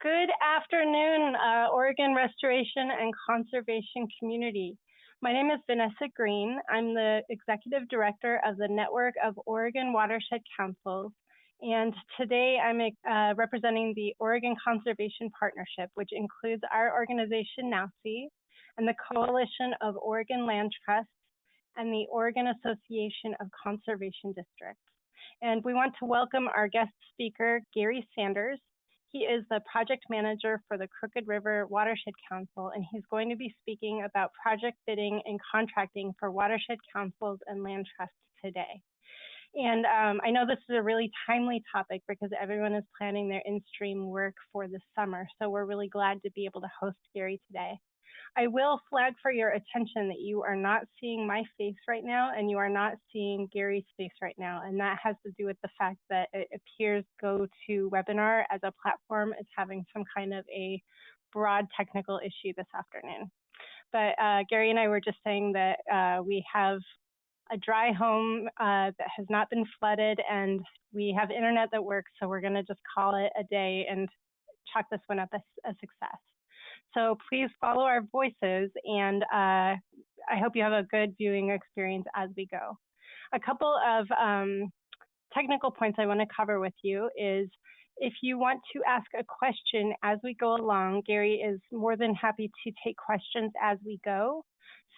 Good afternoon, Oregon Restoration and Conservation Community. My name is Vanessa Green. I'm the Executive Director of the Network of Oregon Watershed Councils. And today I'm representing the Oregon Conservation Partnership, which includes our organization, NAUSI, and the Coalition of Oregon Land Trusts and the Oregon Association of Conservation Districts. And we want to welcome our guest speaker, Gary Sanders. He is the project manager for the Crooked River Watershed Council, and he's going to be speaking about project bidding and contracting for watershed councils and land trusts today. And I know this is a really timely topic because everyone is planning their in-stream work for the summer, so we're really glad to be able to host Gary today. I will flag for your attention that you are not seeing my face right now and you are not seeing Gary's face right now. And that has to do with the fact that it appears GoToWebinar as a platform is having some kind of a broad technical issue this afternoon. But Gary and I were just saying that we have a dry home that has not been flooded and we have internet that works. So we're gonna just call it a day and chalk this one up as a success. So please follow our voices, and I hope you have a good viewing experience as we go. A couple of technical points I want to cover with you is if you want to ask a question as we go along, Gary is more than happy to take questions as we go.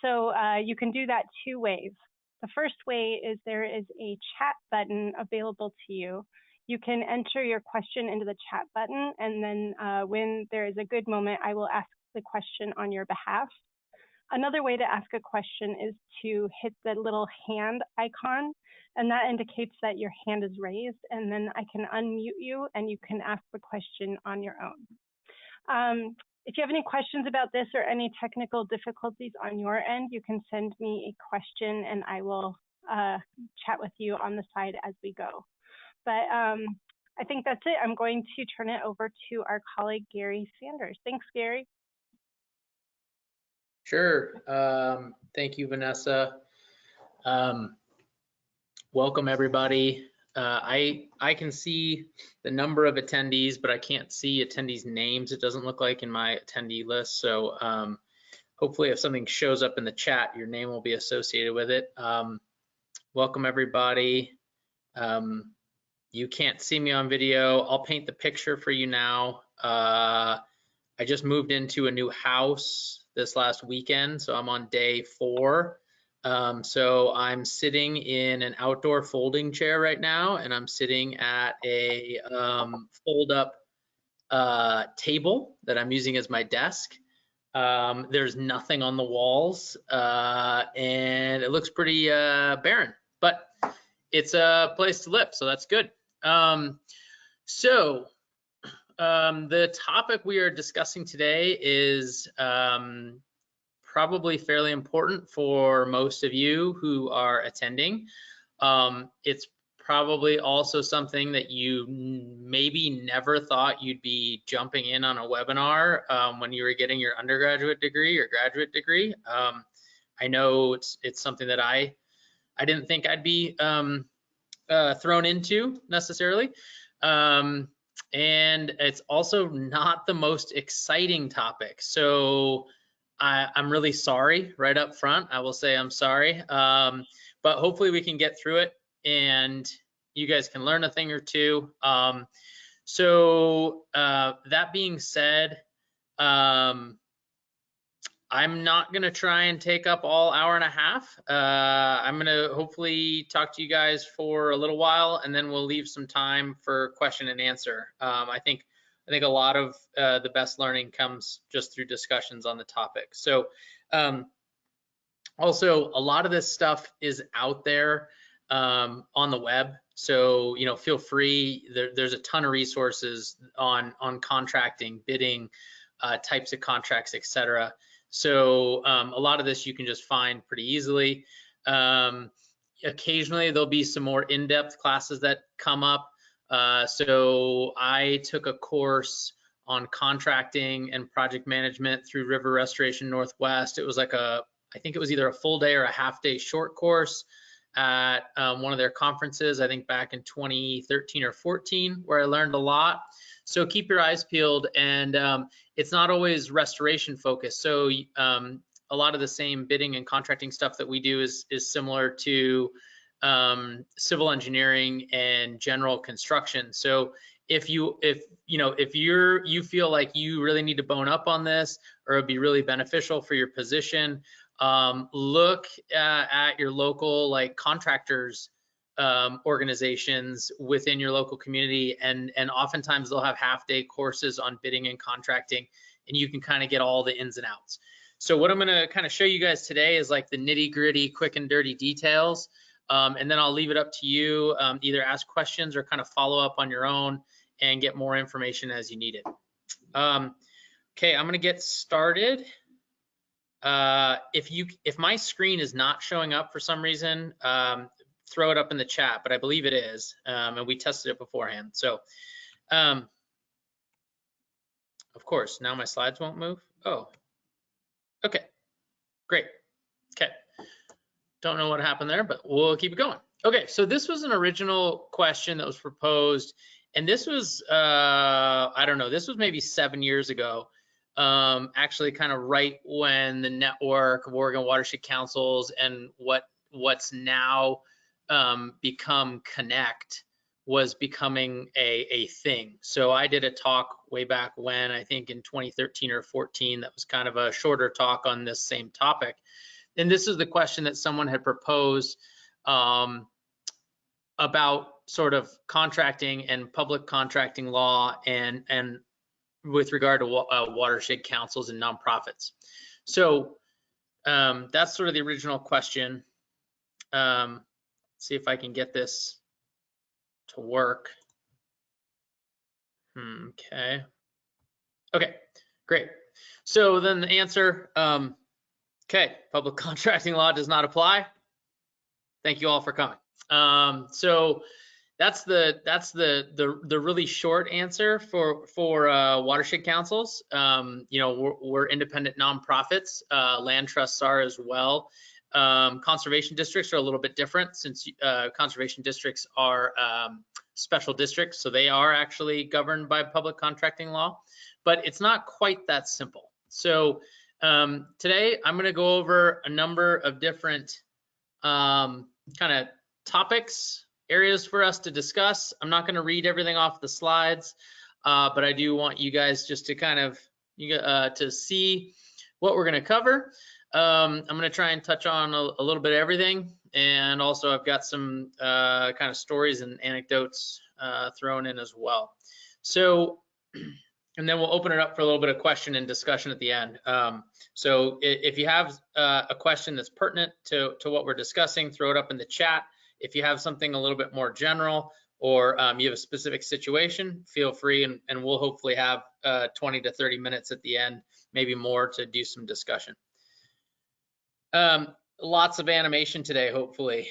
So you can do that two ways. The first way is there is a chat button available to you. You can enter your question into the chat button, and then when there is a good moment, I will ask the question on your behalf. Another way to ask a question is to hit the little hand icon, and that indicates that your hand is raised, and then I can unmute you, and you can ask the question on your own. If you have any questions about this or any technical difficulties on your end, you can send me a question, and I will chat with you on the side as we go. But I think that's it. I'm going to turn it over to our colleague, Gary Sanders. Thanks, Gary. Sure. Thank you, Vanessa. Welcome, everybody. I can see the number of attendees, but I can't see attendees' names. It doesn't look like in my attendee list. So hopefully if something shows up in the chat, your name will be associated with it. Welcome, everybody. You can't see me on video. I'll paint the picture for you now. I just moved into a new house this last weekend, so I'm on day 4. So I'm sitting in an outdoor folding chair right now, and I'm sitting at a fold-up table that I'm using as my desk. There's nothing on the walls, and it looks pretty barren, but it's a place to live, so that's good. The topic we are discussing today is probably fairly important for most of you who are attending. It's probably also something that you maybe never thought you'd be jumping in on a webinar when you were getting your undergraduate degree or graduate degree. I know it's something that I didn't think I'd be thrown into necessarily. And it's also not the most exciting topic. So I'm really sorry right up front. I will say I'm sorry, but hopefully we can get through it and you guys can learn a thing or two. That being said, I'm not gonna try and take up all hour and a half. I'm gonna hopefully talk to you guys for a little while, and then we'll leave some time for question and answer. I think a lot of the best learning comes just through discussions on the topic. So also a lot of this stuff is out there on the web. So feel free. There's a ton of resources on contracting, bidding, types of contracts, etc. So a lot of this you can just find pretty easily. Occasionally there'll be some more in-depth classes that come up. So I took a course on contracting and project management through River Restoration Northwest. It was like I think it was either a full day or a half day short course. at one of their conferences, I think back in 2013 or 14, where I learned a lot. So keep your eyes peeled, and it's not always restoration focused. So a lot of the same bidding and contracting stuff that we do is similar to civil engineering and general construction. So if you feel like you really need to bone up on this, or it'd be really beneficial for your position, look at your local like contractors organizations within your local community, and oftentimes they'll have half-day courses on bidding and contracting, and you can kind of get all the ins and outs. So what I'm going to kind of show you guys today is like the nitty-gritty, quick and dirty details, and then I'll leave it up to you, either ask questions or kind of follow up on your own and get more information as you need it. Okay, I'm going to get started. If my screen is not showing up for some reason, throw it up in the chat, but I believe it is, and we tested it beforehand. So, of course, now my slides won't move. Oh, okay, great. Okay, don't know what happened there, but we'll keep it going. Okay, so this was an original question that was proposed, and this was, I don't know, this was maybe 7 years ago. Actually kind of right when the network of Oregon Watershed Councils and what's now become Connect was becoming a thing. So I did a talk way back when, I think in 2013 or 14, that was kind of a shorter talk on this same topic. And this is the question that someone had proposed about sort of contracting and public contracting law and with regard to watershed councils and nonprofits. So that's sort of the original question. See if I can get this to work. Okay. Okay, great. So then the answer, okay, public contracting law does not apply. Thank you all for coming. So that's the really short answer for watershed councils. We're independent nonprofits. Land trusts are as well. Conservation districts are a little bit different, since conservation districts are special districts, so they are actually governed by public contracting law, but it's not quite that simple. So today I'm going to go over a number of different kind of topics, areas for us to discuss. I'm not going to read everything off the slides, but I do want you guys just to kind of to see what we're going to cover. I'm going to try and touch on a little bit of everything, and also I've got some kind of stories and anecdotes thrown in as well. So, and then we'll open it up for a little bit of question and discussion at the end. So if you have a question that's pertinent to what we're discussing, throw it up in the chat. If you have something a little bit more general, or you have a specific situation, feel free, and we'll hopefully have 20 to 30 minutes at the end, maybe more, to do some discussion. Lots of animation today, hopefully,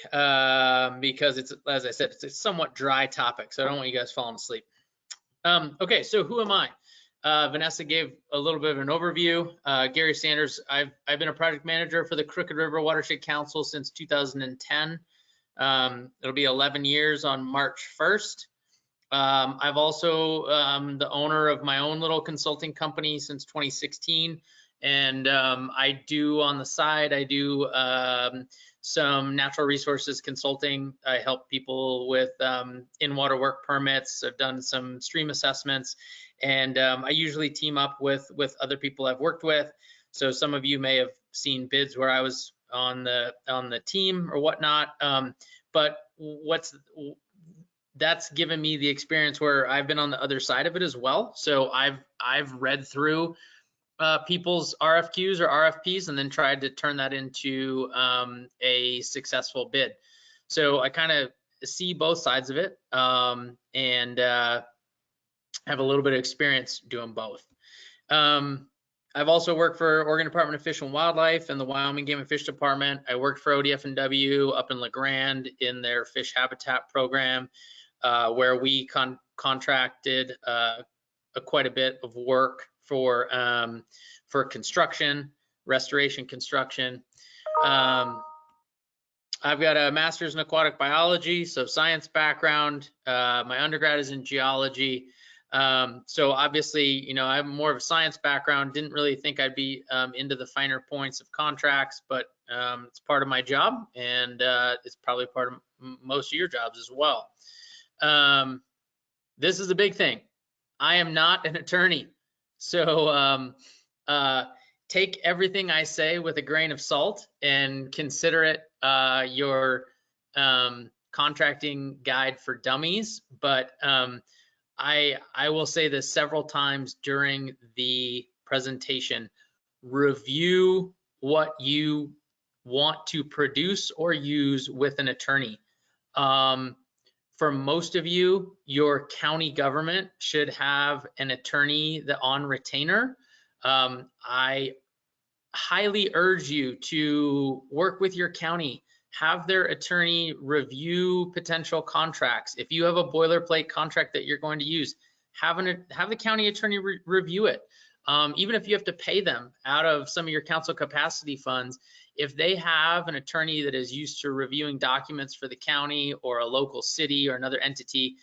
because it's, as I said, it's a somewhat dry topic, so I don't want you guys falling asleep. Okay, so who am I? Vanessa gave a little bit of an overview. Gary Sanders, I've been a project manager for the Crooked River Watershed Council since 2010. It'll be 11 years on March 1st. I've also the owner of my own little consulting company since 2016. And I do on the side, I do some natural resources consulting. I help people with in-water work permits. I've done some stream assessments, and I usually team up with other people I've worked with. So some of you may have seen bids where I was on the team or whatnot. But that's given me the experience where I've been on the other side of it as well. So I've read through people's RFQs or RFPs and then tried to turn that into a successful bid. So I kind of see both sides of it, and have a little bit of experience doing both. I've also worked for Oregon Department of Fish and Wildlife and the Wyoming Game and Fish Department. I worked for ODF&W up in La Grande in their fish habitat program, where we contracted quite a bit of work for construction, restoration construction. I've got a master's in aquatic biology, so science background. My undergrad is in geology. So obviously, you know, I have more of a science background. Didn't really think I'd be into the finer points of contracts, but it's part of my job, and it's probably part of most of your jobs as well. This is a big thing. I am not an attorney, so take everything I say with a grain of salt and consider it your contracting guide for dummies. But I will say this several times during the presentation. Review what you want to produce or use with an attorney. For most of you, your county government should have an attorney on retainer. I highly urge you to work with your county, have their attorney review potential contracts. If you have a boilerplate contract that you're going to use, have the county attorney review it. Even if you have to pay them out of some of your council capacity funds, if they have an attorney that is used to reviewing documents for the county or a local city or another entity,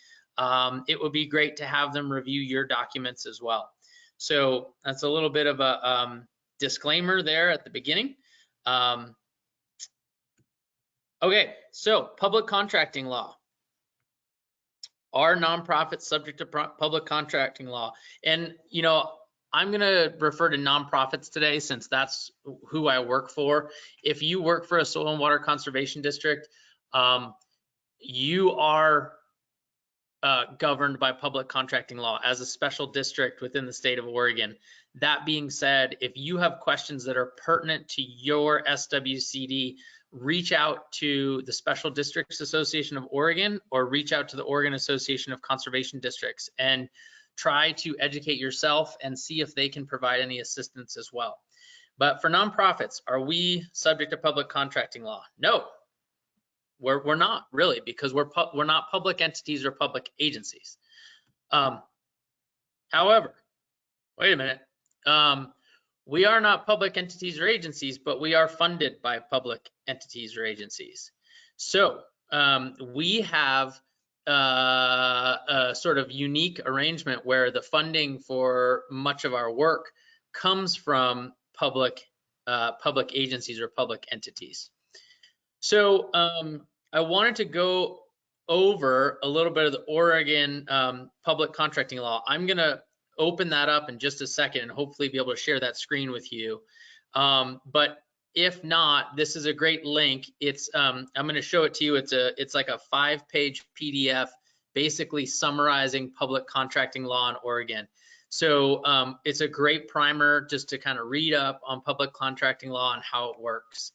it would be great to have them review your documents as well. So that's a little bit of a disclaimer there at the beginning. Okay, so public contracting law. Are nonprofits subject to public contracting law? And, you know, I'm going to refer to nonprofits today since that's who I work for. If you work for a soil and water conservation district, you are governed by public contracting law as a special district within the state of Oregon. That being said, if you have questions that are pertinent to your SWCD, reach out to the Special Districts Association of Oregon or reach out to the Oregon Association of Conservation Districts and try to educate yourself and see if they can provide any assistance as well. But for nonprofits, are we subject to public contracting law? No, we're not really, because we're not public entities or public agencies. However, wait a minute. We are not public entities or agencies, but we are funded by public entities or agencies. So we have a sort of unique arrangement where the funding for much of our work comes from public agencies or public entities. So I wanted to go over a little bit of the Oregon public contracting law. I'm going to open that up in just a second and hopefully be able to share that screen with you. But if not, this is a great link. It's I'm going to show it to you. It's like a 5-page PDF basically summarizing public contracting law in Oregon. So it's a great primer just to kind of read up on public contracting law and how it works.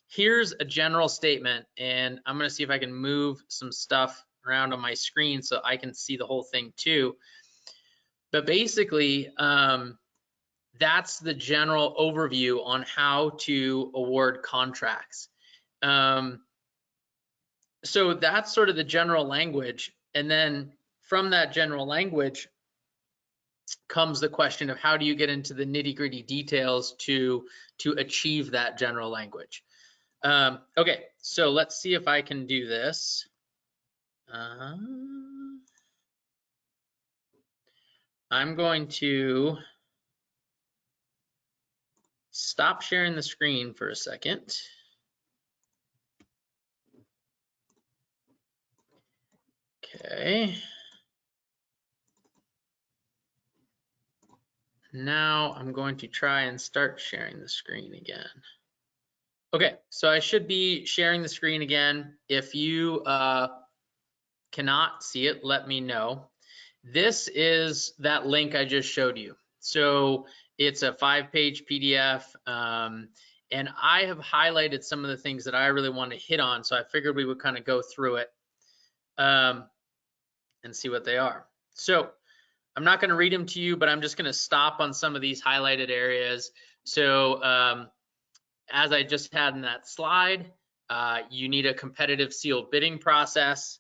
Here's a general statement, and I'm going to see if I can move some stuff around on my screen so I can see the whole thing too. But basically, that's the general overview on how to award contracts. So that's sort of the general language. And then from that general language comes the question of how do you get into the nitty-gritty details to achieve that general language. Okay, so let's see if I can do this. I'm going to stop sharing the screen for a second. Okay. Now I'm going to try and start sharing the screen again. Okay, so I should be sharing the screen again. If you cannot see it, let me know. This is that link I just showed you. So it's a 5-page PDF, and I have highlighted some of the things that I really want to hit on. So I figured we would kind of go through it and see what they are. So I'm not going to read them to you, but I'm just going to stop on some of these highlighted areas. So as I just had in that slide, you need a competitive sealed bidding process.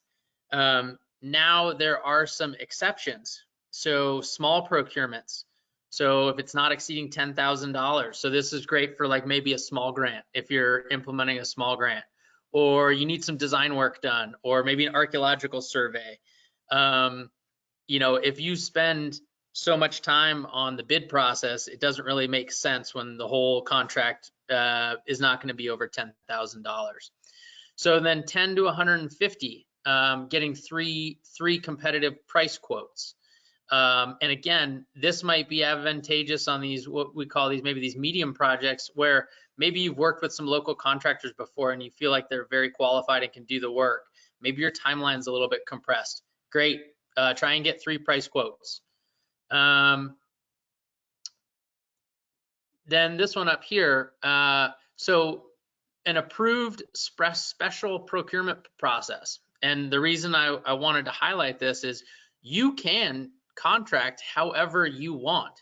Now there are some exceptions. So small procurements. So if it's not exceeding $10,000, so this is great for like maybe a small grant if you're implementing a small grant, or you need some design work done, or maybe an archaeological survey. You know, if you spend so much time on the bid process, it doesn't really make sense when the whole contract is not going to be over $10,000. So then 10 to 150, getting three competitive price quotes. And again, this might be advantageous on these, what we call these, maybe these medium projects, where maybe you've worked with some local contractors before and you feel like they're very qualified and can do the work. Maybe your timeline's a little bit compressed. Great, try and get 3 price quotes. Then this one up here, so an approved special procurement process. And the reason I wanted to highlight this is you can contract however you want.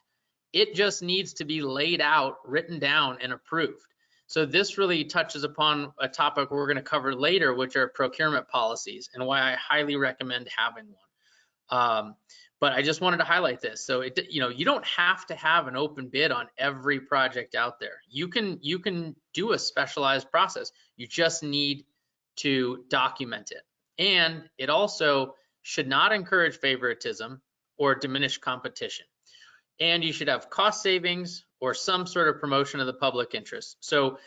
It just needs to be laid out, written down, and approved. So this really touches upon a topic we're going to cover later, which are procurement policies, and why I highly recommend having one. But I just wanted to highlight this. So you don't have to have an open bid on every project out there. You can do a specialized process. You just need to document it. And it also should not encourage favoritism or diminish competition. And you should have cost savings or some sort of promotion of the public interest. So,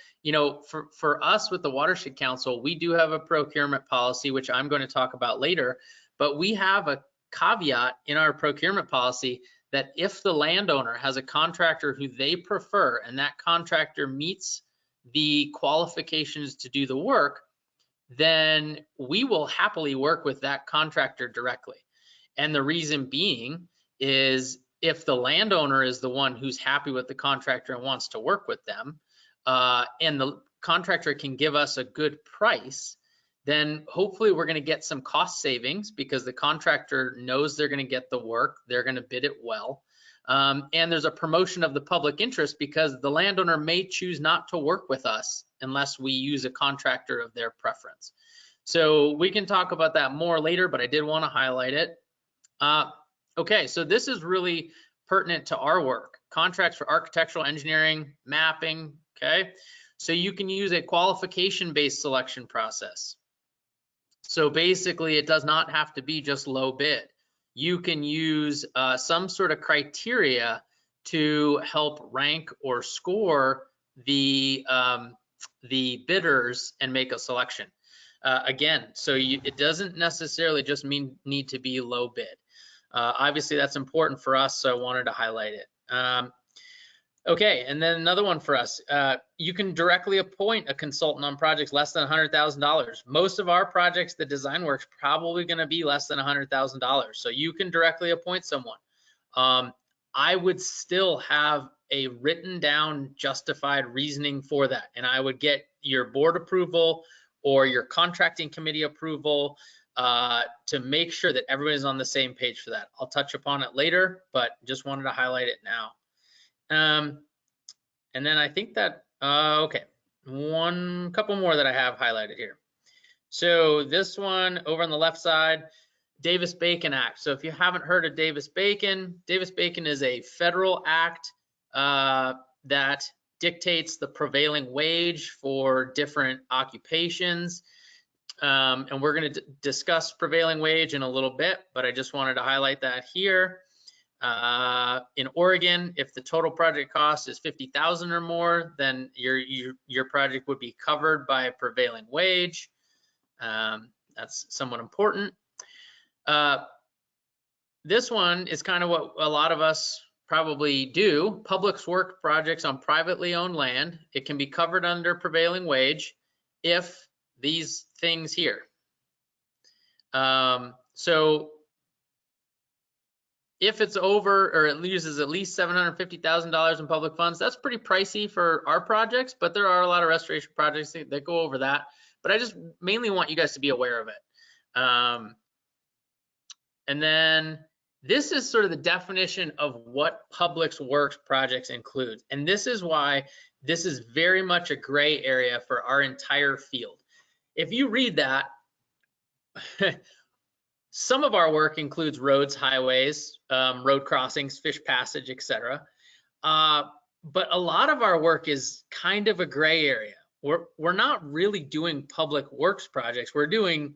for us with the Watershed Council, we do have a procurement policy, which I'm going to talk about later, but we have a caveat in our procurement policy that if the landowner has a contractor who they prefer and that contractor meets the qualifications to do the work, then we will happily work with that contractor directly. And the reason being is if the landowner is the one who's happy with the contractor and wants to work with them, and the contractor can give us a good price, then hopefully we're going to get some cost savings because the contractor knows they're going to get the work, they're going to bid it well. And there's a promotion of the public interest because the landowner may choose not to work with us unless we use a contractor of their preference. So we can talk about that more later, but I did want to highlight it. Okay, so this is really pertinent to our work. Contracts for architectural engineering, mapping, okay? So you can use a qualification-based selection process. So basically, it does not have to be just low bid. You can use some sort of criteria to help rank or score the bidders and make a selection. Again, so it doesn't necessarily just need to be low bid. Obviously, that's important for us, so I wanted to highlight it. Okay, and then another one for us. You can directly appoint a consultant on projects less than $100,000. Most of our projects, the design work's probably going to be less than $100,000. So you can directly appoint someone. I would still have a written down justified reasoning for that. And I would get your board approval or your contracting committee approval to make sure that everybody's on the same page for that. I'll touch upon it later, but just wanted to highlight it now. And then I think that, okay, couple more that I have highlighted here. So this one over on the left side, Davis-Bacon Act. So if you haven't heard of Davis-Bacon is a federal act that dictates the prevailing wage for different occupations. And we're going to discuss prevailing wage in a little bit, but I just wanted to highlight that here. In Oregon, if the total project cost is $50,000 or more, then your project would be covered by a prevailing wage. That's somewhat important. This one is kind of what a lot of us probably do. Public work projects on privately owned land. It can be covered under prevailing wage if these things here. So if it's over or it uses at least $750,000 in public funds, that's pretty pricey for our projects, but there are a lot of restoration projects that go over that. But I just mainly want you guys to be aware of it. And then this is sort of the definition of what public works projects include. And this is why this is very much a gray area for our entire field. If you read that, some of our work includes roads, highways, road crossings, fish passage, etc. But a lot of our work is kind of a gray area. we're not really doing public works projects. We're doing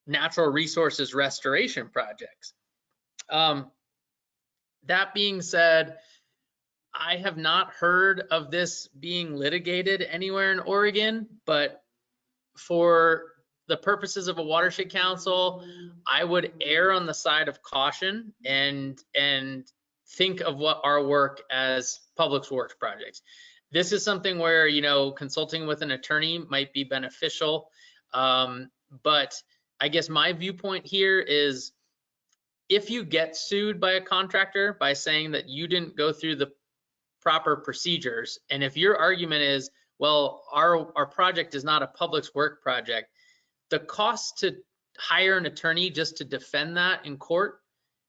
natural resources restoration projects. That being said, I have not heard of this being litigated anywhere in Oregon, but for the purposes of a watershed council, I would err on the side of caution and think of what our work as public works projects. This is something where, you know, consulting with an attorney might be beneficial. But I guess my viewpoint here is, if you get sued by a contractor by saying that you didn't go through the proper procedures, and if your argument is, well, our project is not a public work project, the cost to hire an attorney just to defend that in court,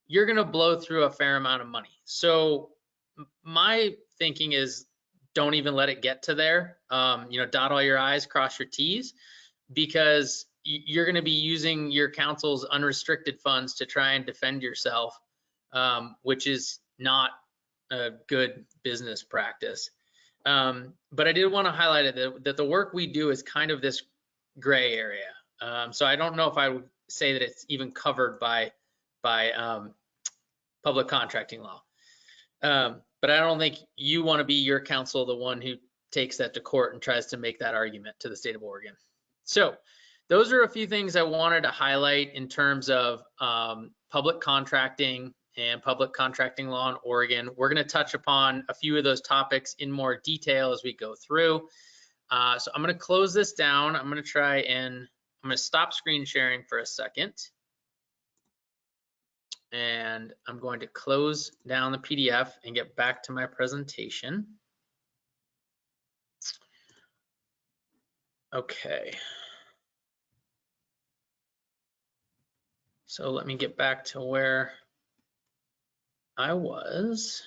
you're going to blow through a fair amount of money. So my thinking is, don't even let it get to there. You know, dot all your I's, cross your T's, because you're going to be using your council's unrestricted funds to try and defend yourself, which is not a good business practice. But I did want to highlight it, that the work we do is kind of this gray area. So I don't know if I would say that it's even covered by public contracting law. But I don't think you want to be your counsel the one who takes that to court and tries to make that argument to the state of Oregon. So those are a few things I wanted to highlight in terms of public contracting and public contracting law in Oregon. We're going to touch upon a few of those topics in more detail as we go through. So I'm going to close this down. I'm going to stop screen sharing for a second. And I'm going to close down the PDF and get back to my presentation. Okay. So let me get back to where I was.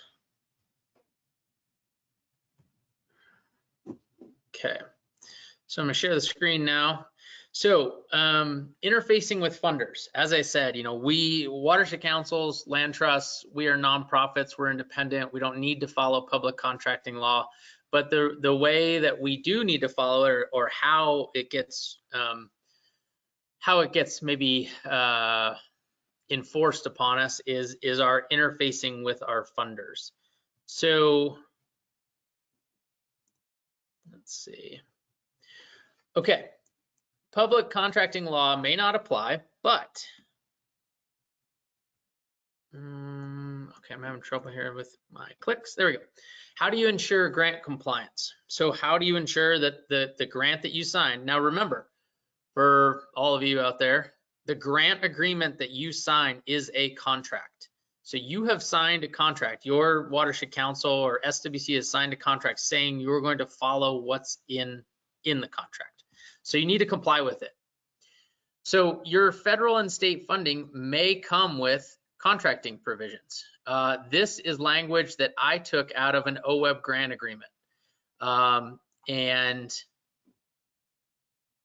Okay. So I'm going to share the screen now. So interfacing with funders, as I said, you know, we watershed councils, land trusts, we are nonprofits, we're independent, we don't need to follow public contracting law, but the way that we do need to follow it, or how it gets maybe enforced upon us is our interfacing with our funders. So let's see. Okay. Public contracting law may not apply, but okay, I'm having trouble here with my clicks. There we go. How do you ensure grant compliance? So how do you ensure that the grant that you sign? Now remember, for all of you out there, the grant agreement that you sign is a contract. So you have signed a contract. Your watershed council or SWC has signed a contract saying you're going to follow what's in the contract. So you need to comply with it. So your federal and state funding may come with contracting provisions. This is language that I took out of an OWEB grant agreement. And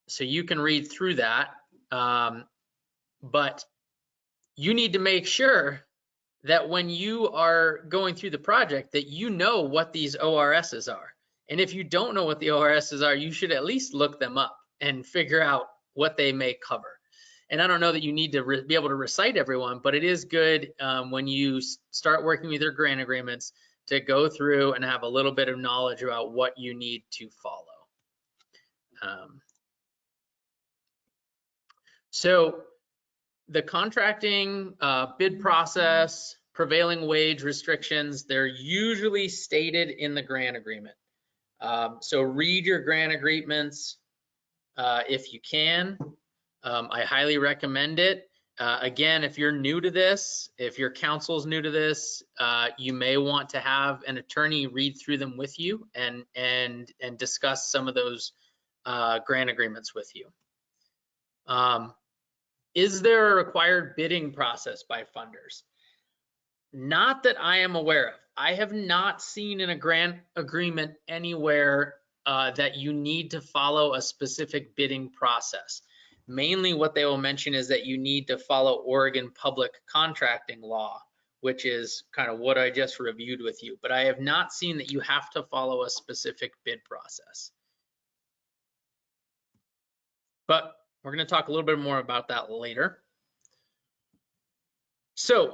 so you can read through that, but you need to make sure that when you are going through the project that you know what these ORSs are. And if you don't know what the ORSs are, you should at least look them up and figure out what they may cover. And I don't know that you need to be able to recite everyone, but it is good when you start working with your grant agreements to go through and have a little bit of knowledge about what you need to follow. So the contracting bid process, prevailing wage restrictions, they're usually stated in the grant agreement. So read your grant agreements if you can. I highly recommend it. Again, if you're new to this, if your counsel's new to this, you may want to have an attorney read through them with you and discuss some of those grant agreements with you. Is there a required bidding process by funders? Not that I am aware of. I have not seen in a grant agreement anywhere that you need to follow a specific bidding process. Mainly what they will mention is that you need to follow Oregon public contracting law which is kind of what I just reviewed with you. But I have not seen that you have to follow a specific bid process. But we're going to talk a little bit more about that later. So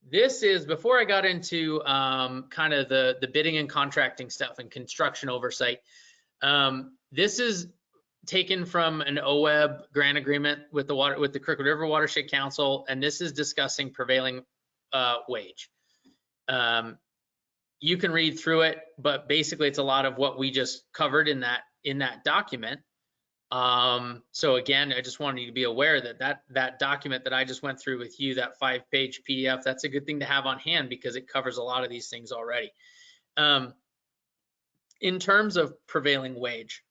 this is, before I got into kind of the bidding and contracting stuff and construction oversight, this is taken from an OWEB grant agreement with the Crooked River Watershed Council, and this is discussing prevailing wage. You can read through it, but basically it's a lot of what we just covered in that document. So again, I just wanted you to be aware that document that I just went through with you, that 5-page PDF, that's a good thing to have on hand because it covers a lot of these things already. In terms of prevailing wage,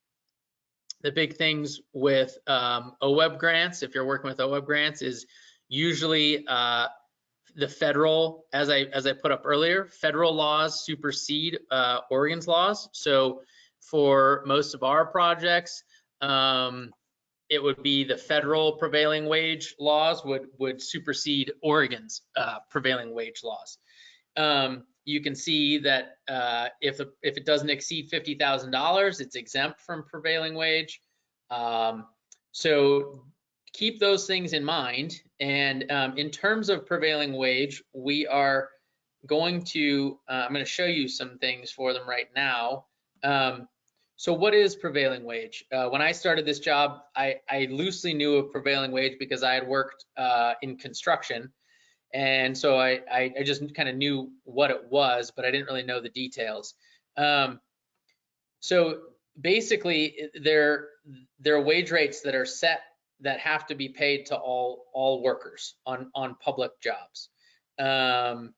the big things with OWEB grants, if you're working with OWEB grants, is usually the federal, as I put up earlier, federal laws supersede Oregon's laws. So for most of our projects, it would be the federal prevailing wage laws would supersede Oregon's prevailing wage laws. You can see that if it doesn't exceed $50,000, it's exempt from prevailing wage. So keep those things in mind. And in terms of prevailing wage, we are going to, I'm going to show you some things for them right now. So what is prevailing wage? When I started this job, I loosely knew of prevailing wage because I had worked in construction. And so I just kind of knew what it was, but I didn't really know the details. So basically, they're wage rates that are set that have to be paid to all workers on public jobs. And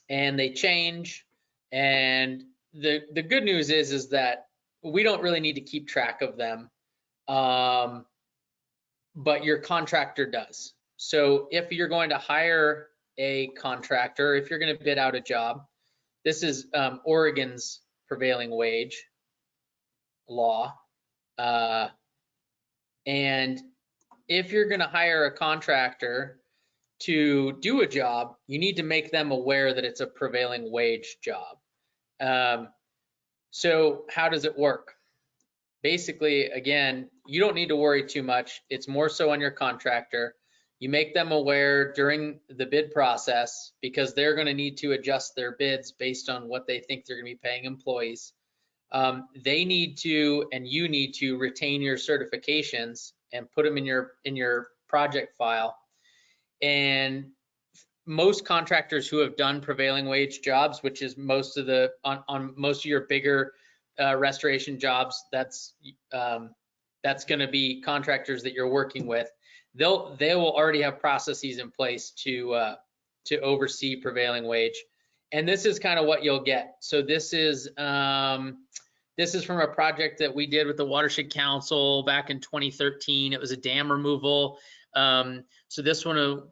they change. And the good news is that we don't really need to keep track of them, but your contractor does. So if you're going to hire a contractor, if you're going to bid out a job, this is Oregon's prevailing wage law. And if you're going to hire a contractor to do a job, you need to make them aware that it's a prevailing wage job. So how does it work? Basically, again, you don't need to worry too much. It's more so on your contractor. You make them aware during the bid process because they're going to need to adjust their bids based on what they think they're going to be paying employees. They need to, and you need to retain your certifications and put them in your project file. And most contractors who have done prevailing wage jobs, which is most of on most of your bigger restoration jobs, that's going to be contractors that you're working with. They will already have processes in place to oversee prevailing wage. And this is kind of what you'll get. So this is from a project that we did with the Watershed Council back in 2013. It was a dam removal. So this one,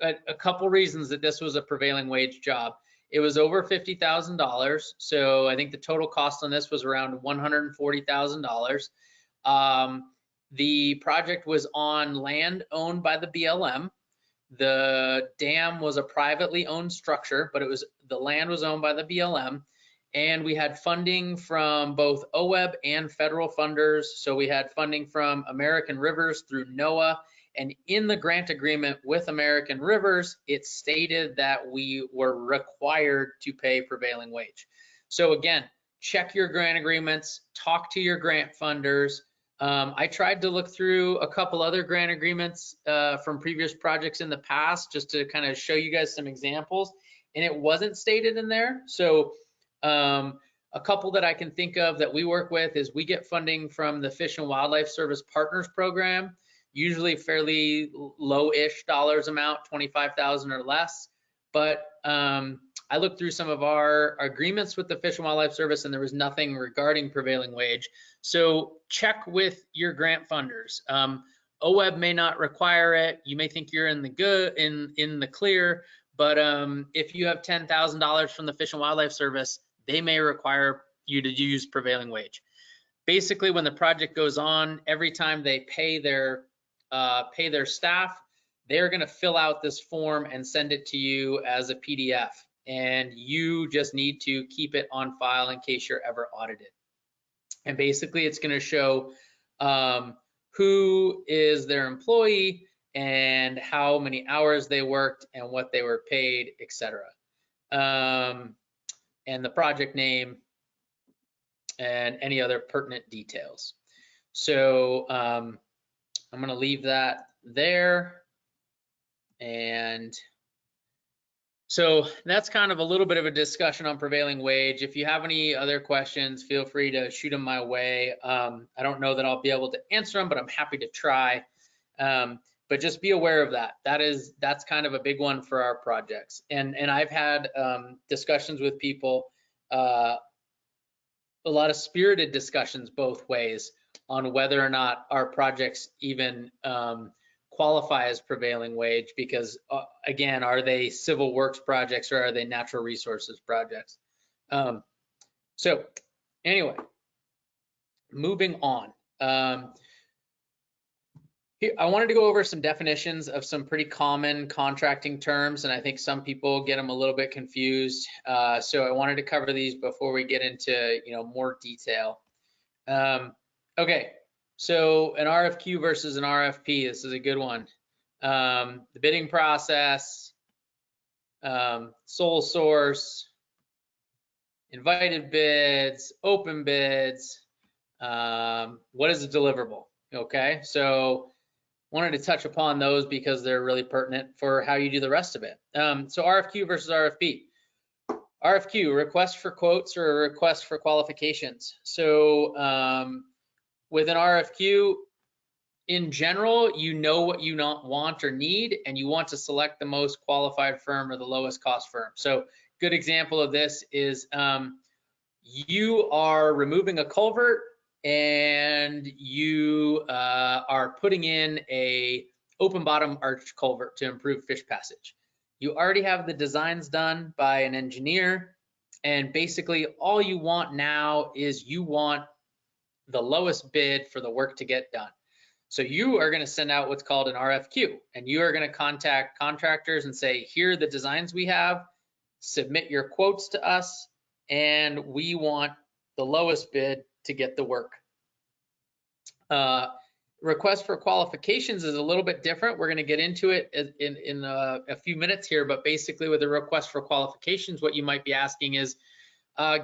a couple reasons that this was a prevailing wage job. It was over $50,000. So I think the total cost on this was around $140,000. The project was on land owned by the BLM. The dam was a privately owned structure, but the land was owned by the BLM. And we had funding from both OWEB and federal funders. So we had funding from American Rivers through NOAA. And in the grant agreement with American Rivers, it stated that we were required to pay prevailing wage. So again, check your grant agreements, talk to your grant funders. I tried to look through a couple other grant agreements from previous projects in the past just to kind of show you guys some examples, and it wasn't stated in there. So a couple that I can think of that we work with is we get funding from the Fish and Wildlife Service Partners Program, usually fairly low-ish dollars amount, 25,000 or less. But I looked through some of our agreements with the Fish and Wildlife Service, and there was nothing regarding prevailing wage. So check with your grant funders. OWEB may not require it. You may think you're in the clear, but if you have $10,000 from the Fish and Wildlife Service, they may require you to use prevailing wage. Basically, when the project goes on, every time they pay their staff, they're going to fill out this form and send it to you as a PDF. And you just need to keep it on file in case you're ever audited. And basically, it's going to show who is their employee and how many hours they worked and what they were paid, etc. And the project name and any other pertinent details. So I'm going to leave that there. And so that's kind of a little bit of a discussion on prevailing wage. If you have any other questions, feel free to shoot them my way. I don't know that I'll be able to answer them, but I'm happy to try. But just be aware of that. That's kind of a big one for our projects. And I've had discussions with people, a lot of spirited discussions both ways on whether or not our projects even qualify as prevailing wage, because again, are they civil works projects or are they natural resources projects? So anyway, moving on. Here, I wanted to go over some definitions of some pretty common contracting terms, and I think some people get them a little bit confused. So I wanted to cover these before we get into more detail. Okay, so an RFQ versus an RFP. This is a good one. The bidding process, sole source, invited bids, open bids. What is a deliverable? Okay, so wanted to touch upon those because they're really pertinent for how you do the rest of it. So RFQ versus RFP. RFQ, request for quotes or a request for qualifications. So with an RFQ, in general, you know what you want or need, and you want to select the most qualified firm or the lowest cost firm. So good example of this is you are removing a culvert and you are putting in a open bottom arch culvert to improve fish passage. You already have the designs done by an engineer, and basically all you want now is you want the lowest bid for the work to get done. So you are going to send out what's called an RFQ, and you are going to contact contractors and say, here are the designs we have, submit your quotes to us, and we want the lowest bid to get the work. Request for qualifications is a little bit different. We're going to get into it in a few minutes here, but basically with a request for qualifications, what you might be asking is,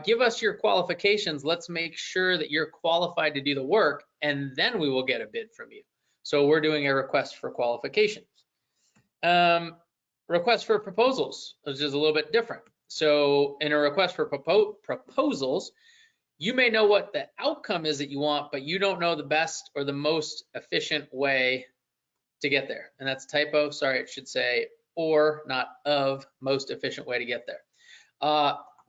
give us your qualifications. Let's make sure that you're qualified to do the work, and then we will get a bid from you. So we're doing a request for qualifications. Request for proposals, which is a little bit different. So in a request for proposals, you may know what the outcome is that you want, but you don't know the best or the most efficient way to get there. And that's a typo, sorry, it should say or, not of, most efficient way to get there.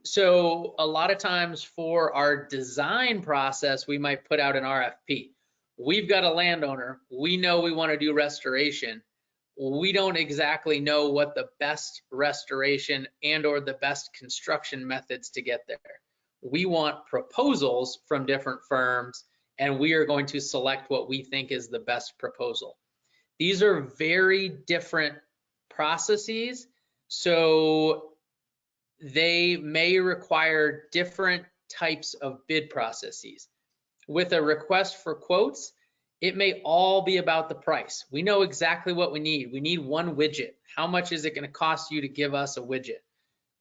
So a lot of times for our design process, we might put out an RFP. We've got a landowner, we know we want to do restoration. We don't exactly know what the best restoration and or the best construction methods to get there. We want proposals from different firms, and we are going to select what we think is the best proposal. These are very different processes, so they may require different types of bid processes. With a request for quotes, it may all be about the price. We know exactly what we need. We need one widget. How much is it going to cost you to give us a widget?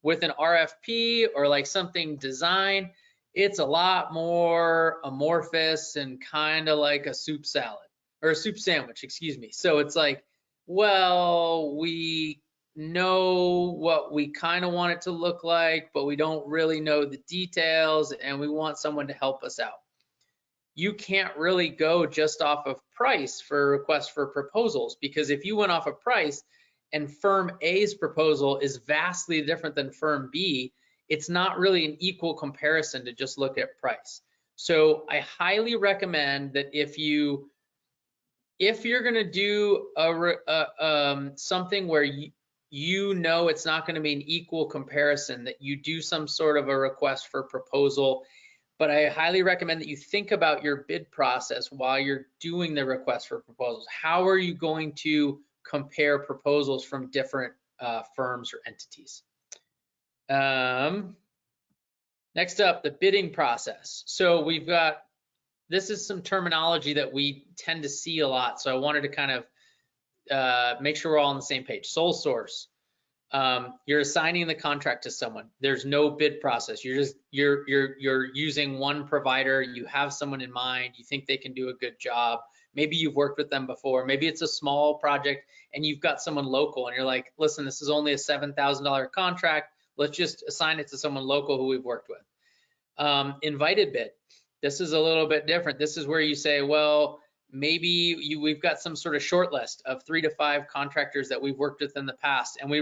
With an RFP or like something design, it's a lot more amorphous and kind of like a soup salad or a soup sandwich, excuse me. So it's like, well, we know what we kind of want it to look like, but we don't really know the details, and we want someone to help us out. You can't really go just off of price for a request for proposals, because if you went off of price and firm A's proposal is vastly different than firm B, it's not really an equal comparison to just look at price. So I highly recommend that if you're going to do something where you know it's not going to be an equal comparison, that you do some sort of a request for proposal. But I highly recommend that you think about your bid process while you're doing the request for proposals. How are you going to compare proposals from different firms or entities. Next up, the bidding process. So we've got, this is some terminology that we tend to see a lot. So I wanted to kind of make sure we're all on the same page. Sole source. You're assigning the contract to someone. There's no bid process. You're using one provider. You have someone in mind. You think they can do a good job. Maybe you've worked with them before. Maybe it's a small project and you've got someone local and you're like, listen, this is only a $7,000 contract. Let's just assign it to someone local who we've worked with. Invited bid. This is a little bit different. This is where you say, well, maybe we've got some sort of short list of 3 to 5 contractors that we've worked with in the past, and we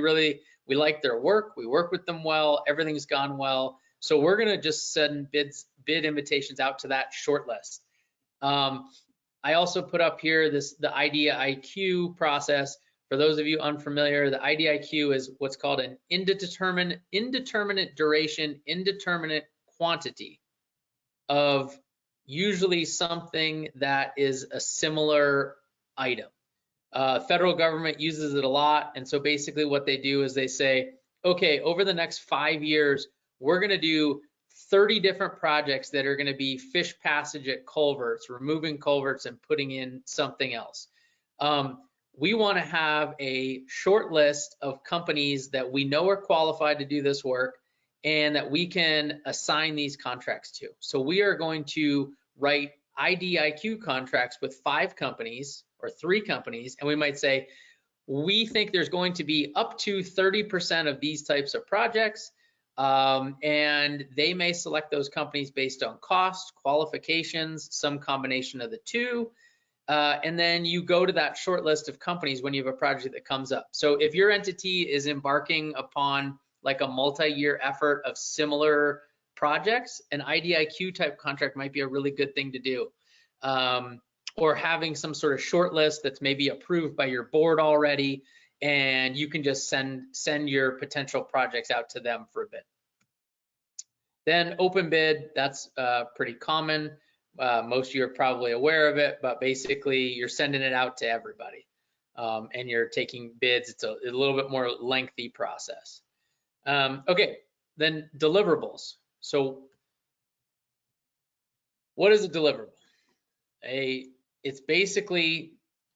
like their work. We work with them well. Everything's gone well. So we're going to just send bid invitations out to that short list. I also put up here the IDIQ process. For those of you unfamiliar, the IDIQ is what's called an indeterminate duration, indeterminate quantity of usually something that is a similar item. Federal government uses it a lot. And so basically what they do is they say, okay, over the next 5 years, we're going to do 30 different projects that are going to be fish passage at culverts, removing culverts and putting in something else. We want to have a short list of companies that we know are qualified to do this work and that we can assign these contracts to. So we are going to write IDIQ contracts with 5 companies or 3 companies, and we might say, we think there's going to be up to 30% of these types of projects, and they may select those companies based on cost, qualifications, some combination of the two, and then you go to that short list of companies when you have a project that comes up. So if your entity is embarking upon like a multi-year effort of similar projects, an IDIQ type contract might be a really good thing to do. Or having some sort of short list that's maybe approved by your board already, and you can just send your potential projects out to them for a bid. Then open bid, that's pretty common. Most of you are probably aware of it, but basically you're sending it out to everybody, and you're taking bids. It's a little bit more lengthy process. Okay, then deliverables. So what is a deliverable? It's basically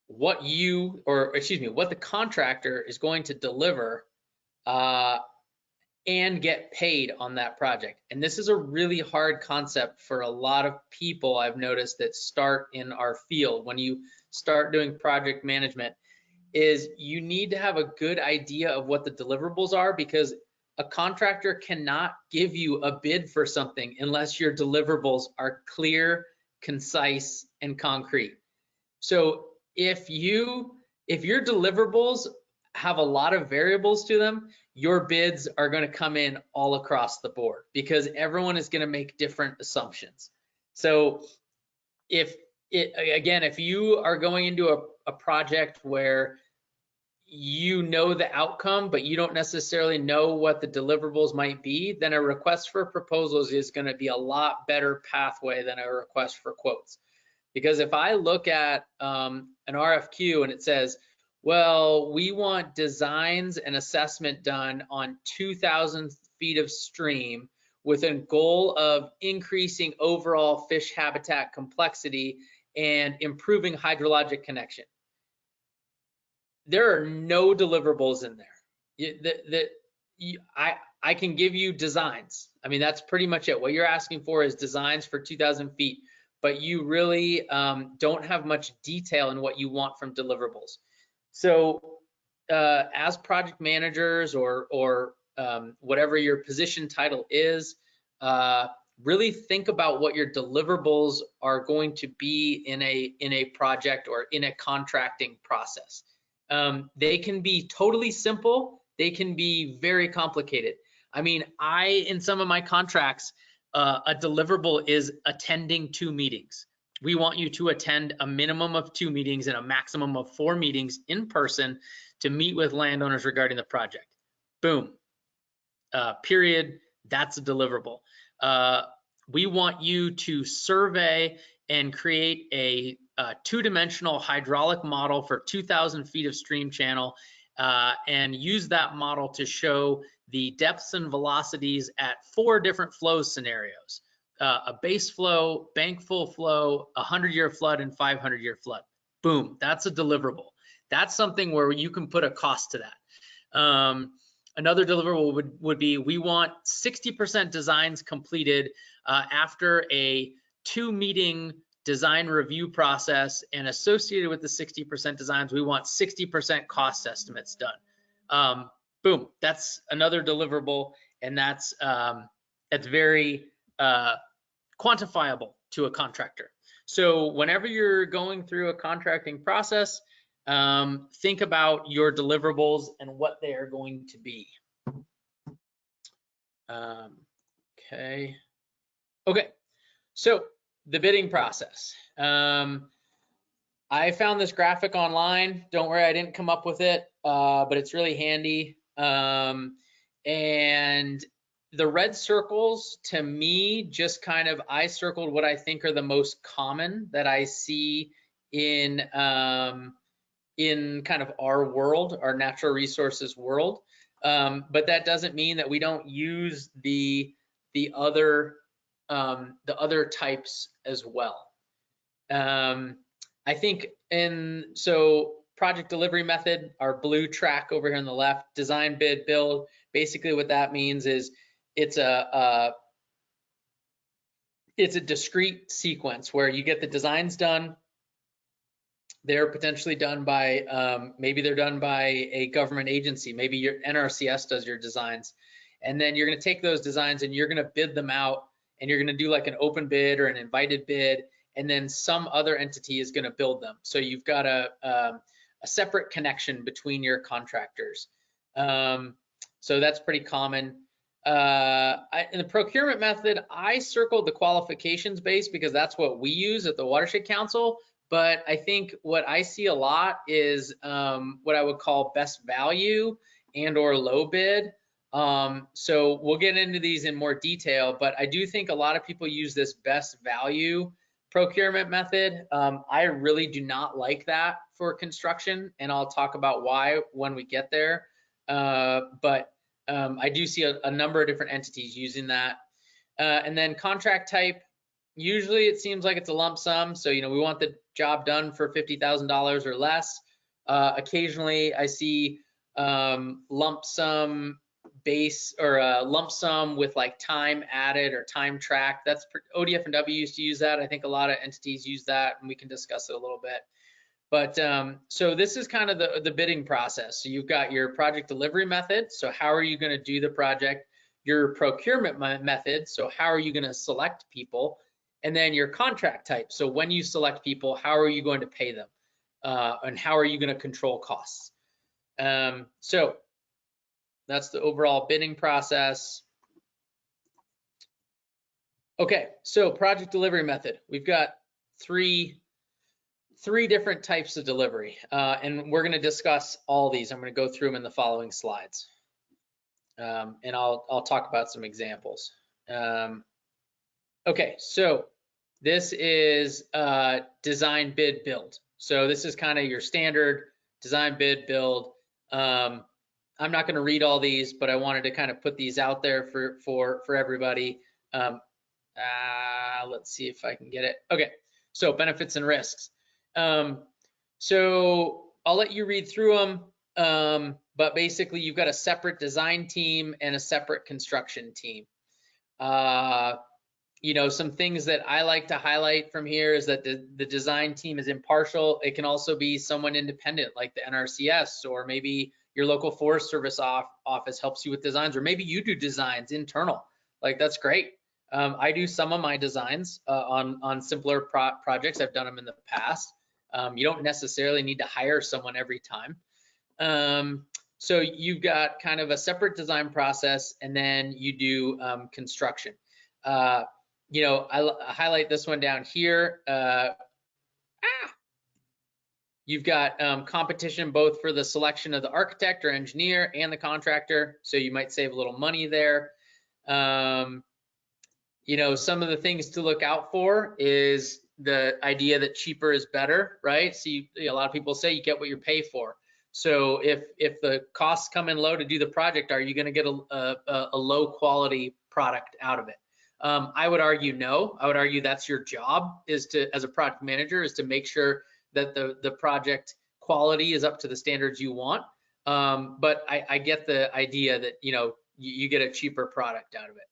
what what the contractor is going to deliver and get paid on that project. And this is a really hard concept for a lot of people I've noticed that start in our field. When you start doing project management, is you need to have a good idea of what the deliverables are, because a contractor cannot give you a bid for something unless your deliverables are clear, concise, and concrete. So if your deliverables have a lot of variables to them, your bids are going to come in all across the board because everyone is going to make different assumptions. So if you are going into a project where you know the outcome, but you don't necessarily know what the deliverables might be, then a request for proposals is going to be a lot better pathway than a request for quotes. Because if I look at an RFQ and it says, well, we want designs and assessment done on 2,000 feet of stream with a goal of increasing overall fish habitat complexity and improving hydrologic connection. There are no deliverables in there. I can give you designs. I mean, that's pretty much it. What you're asking for is designs for 2,000 feet, but you really don't have much detail in what you want from deliverables. So as project managers or whatever your position title is, really think about what your deliverables are going to be in a project or in a contracting process. They can be totally simple. They can be very complicated. I mean, in some of my contracts, a deliverable is attending 2 meetings. We want you to attend a minimum of 2 meetings and a maximum of 4 meetings in person to meet with landowners regarding the project. Boom. Period. That's a deliverable. We want you to survey and create a two-dimensional hydraulic model for 2,000 feet of stream channel and use that model to show the depths and velocities at 4 different flow scenarios: a base flow, bank full flow, 100-year flood, and 500-year flood. Boom, that's a deliverable. That's something where you can put a cost to that. Another deliverable would be, we want 60% designs completed after a 2-meeting design review process, and associated with the 60% designs, we want 60% cost estimates done. Boom, that's another deliverable, and that's very quantifiable to a contractor. So whenever you're going through a contracting process, think about your deliverables and what they are going to be. Okay, so the bidding process. I found this graphic online. Don't worry, I didn't come up with it, but it's really handy. And the red circles, to me, just kind of, I circled what I think are the most common that I see in kind of our world, our natural resources world. But that doesn't mean that we don't use the other types as well. I think so project delivery method, our blue track over here on the left, design, bid, build. Basically what that means is it's a discrete sequence where you get the designs done. They're potentially done by, maybe they're done by a government agency. Maybe your NRCS does your designs. And then you're gonna take those designs and you're gonna bid them out, and you're gonna do like an open bid or an invited bid, and then some other entity is gonna build them. So you've got a separate connection between your contractors. So that's pretty common. In the procurement method, I circled the qualifications base because that's what we use at the Watershed Council. But I think what I see a lot is what I would call best value and or low bid. So we'll get into these in more detail, but I do think a lot of people use this best value procurement method. I really do not like that for construction, and I'll talk about why when we get there. But I do see a number of different entities using that. And then contract type, usually it seems like it's a lump sum. So, we want the job done for $50,000 or less. Occasionally I see lump sum base, or a lump sum with like time added or time tracked. That's ODF&W used to use that. I think a lot of entities use that, and we can discuss it a little bit. But so this is kind of the bidding process. So you've got your project delivery method. So how are you going to do the project? Your procurement method. So how are you going to select people? And then your contract type. So when you select people, how are you going to pay them? And how are you going to control costs? So that's the overall bidding process. Okay, so project delivery method. We've got three different types of delivery, and we're going to discuss all these. I'm going to go through them in the following slides, and I'll talk about some examples. Okay, so this is design, bid, build. So this is kind of your standard design, bid, build. I'm not going to read all these, but I wanted to kind of put these out there for everybody. Let's see if I can get it. Okay, so benefits and risks. So I'll let you read through them, but basically you've got a separate design team and a separate construction team. Some things that I like to highlight from here is that the design team is impartial. It can also be someone independent like the NRCS, or maybe your local Forest Service office helps you with designs, or maybe you do designs internal. Like, that's great. I do some of my designs on simpler projects. I've done them in the past. You don't necessarily need to hire someone every time. So you've got kind of a separate design process, and then you do construction. I highlight this one down here. You've got competition both for the selection of the architect or engineer and the contractor, so you might save a little money there. Some of the things to look out for is the idea that cheaper is better, right? So a lot of people say you get what you pay for. So if the costs come in low to do the project, are you going to get a low quality product out of it? I would argue no. I would argue that's your job, is to, as a project manager, is to make sure that the project quality is up to the standards you want. But I get the idea that, you know, you get a cheaper product out of it.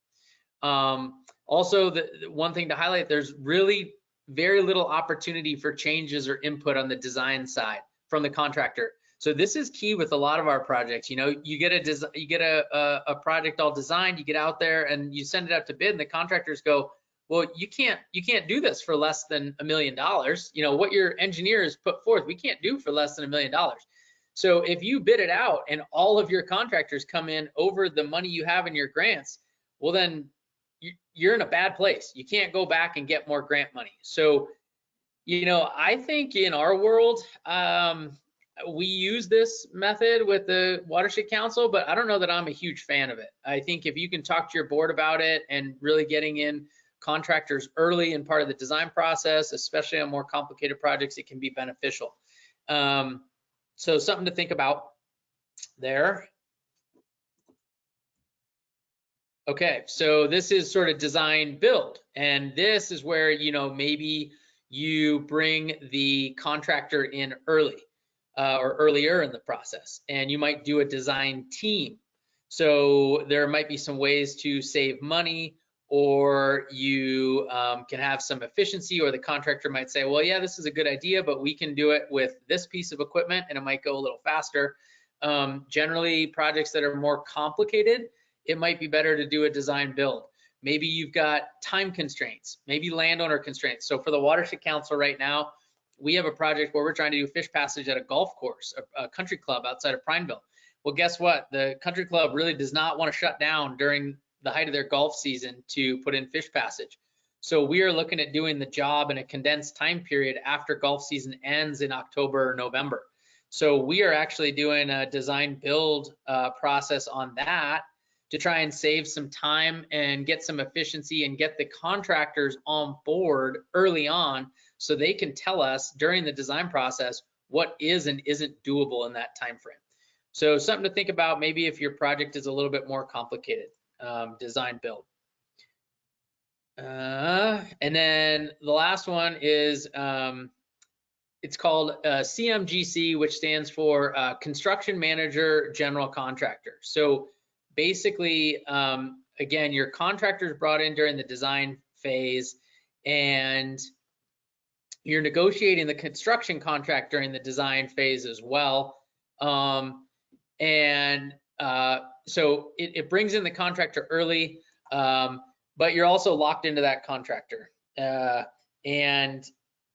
Also, the one thing to highlight, there's really very little opportunity for changes or input on the design side from the contractor. So this is key with a lot of our projects. You know, you get a project all designed, you get out there and you send it out to bid, and the contractors go, well, you can't do this for less than $1 million. You know, what your engineers put forth, we can't do for less than $1 million. So if you bid it out and all of your contractors come in over the money you have in your grants, well, then you're in a bad place. You can't go back and get more grant money. So, you know, I think in our world, we use this method with the Watershed Council, but I don't know that I'm a huge fan of it. I think if you can talk to your board about it and really getting in contractors early in part of the design process, especially on more complicated projects, it can be beneficial. So something to think about there. Okay, so this is sort of design build, and this is where, you know, maybe you bring the contractor in early or earlier in the process, and you might do a design team. So there might be some ways to save money, or you can have some efficiency, or the contractor might say, well, yeah, this is a good idea, but we can do it with this piece of equipment and it might go a little faster. Generally, projects that are more complicated, it might be better to do a design build. Maybe you've got time constraints, maybe landowner constraints. So for the Watershed Council right now, we have a project where we're trying to do fish passage at a golf course, a country club outside of Prineville. Well, guess what? The country club really does not want to shut down during the height of their golf season to put in fish passage. So we are looking at doing the job in a condensed time period after golf season ends in October or November. So we are actually doing a design build process on that to try and save some time and get some efficiency and get the contractors on board early on, so they can tell us during the design process what is and isn't doable in that time frame. So something to think about, maybe if your project is a little bit more complicated, design build. And then the last one is, it's called CMGC, which stands for Construction Manager General Contractor. So basically, again, your contractor's brought in during the design phase, and you're negotiating the construction contract during the design phase as well. So it brings in the contractor early, but you're also locked into that contractor. And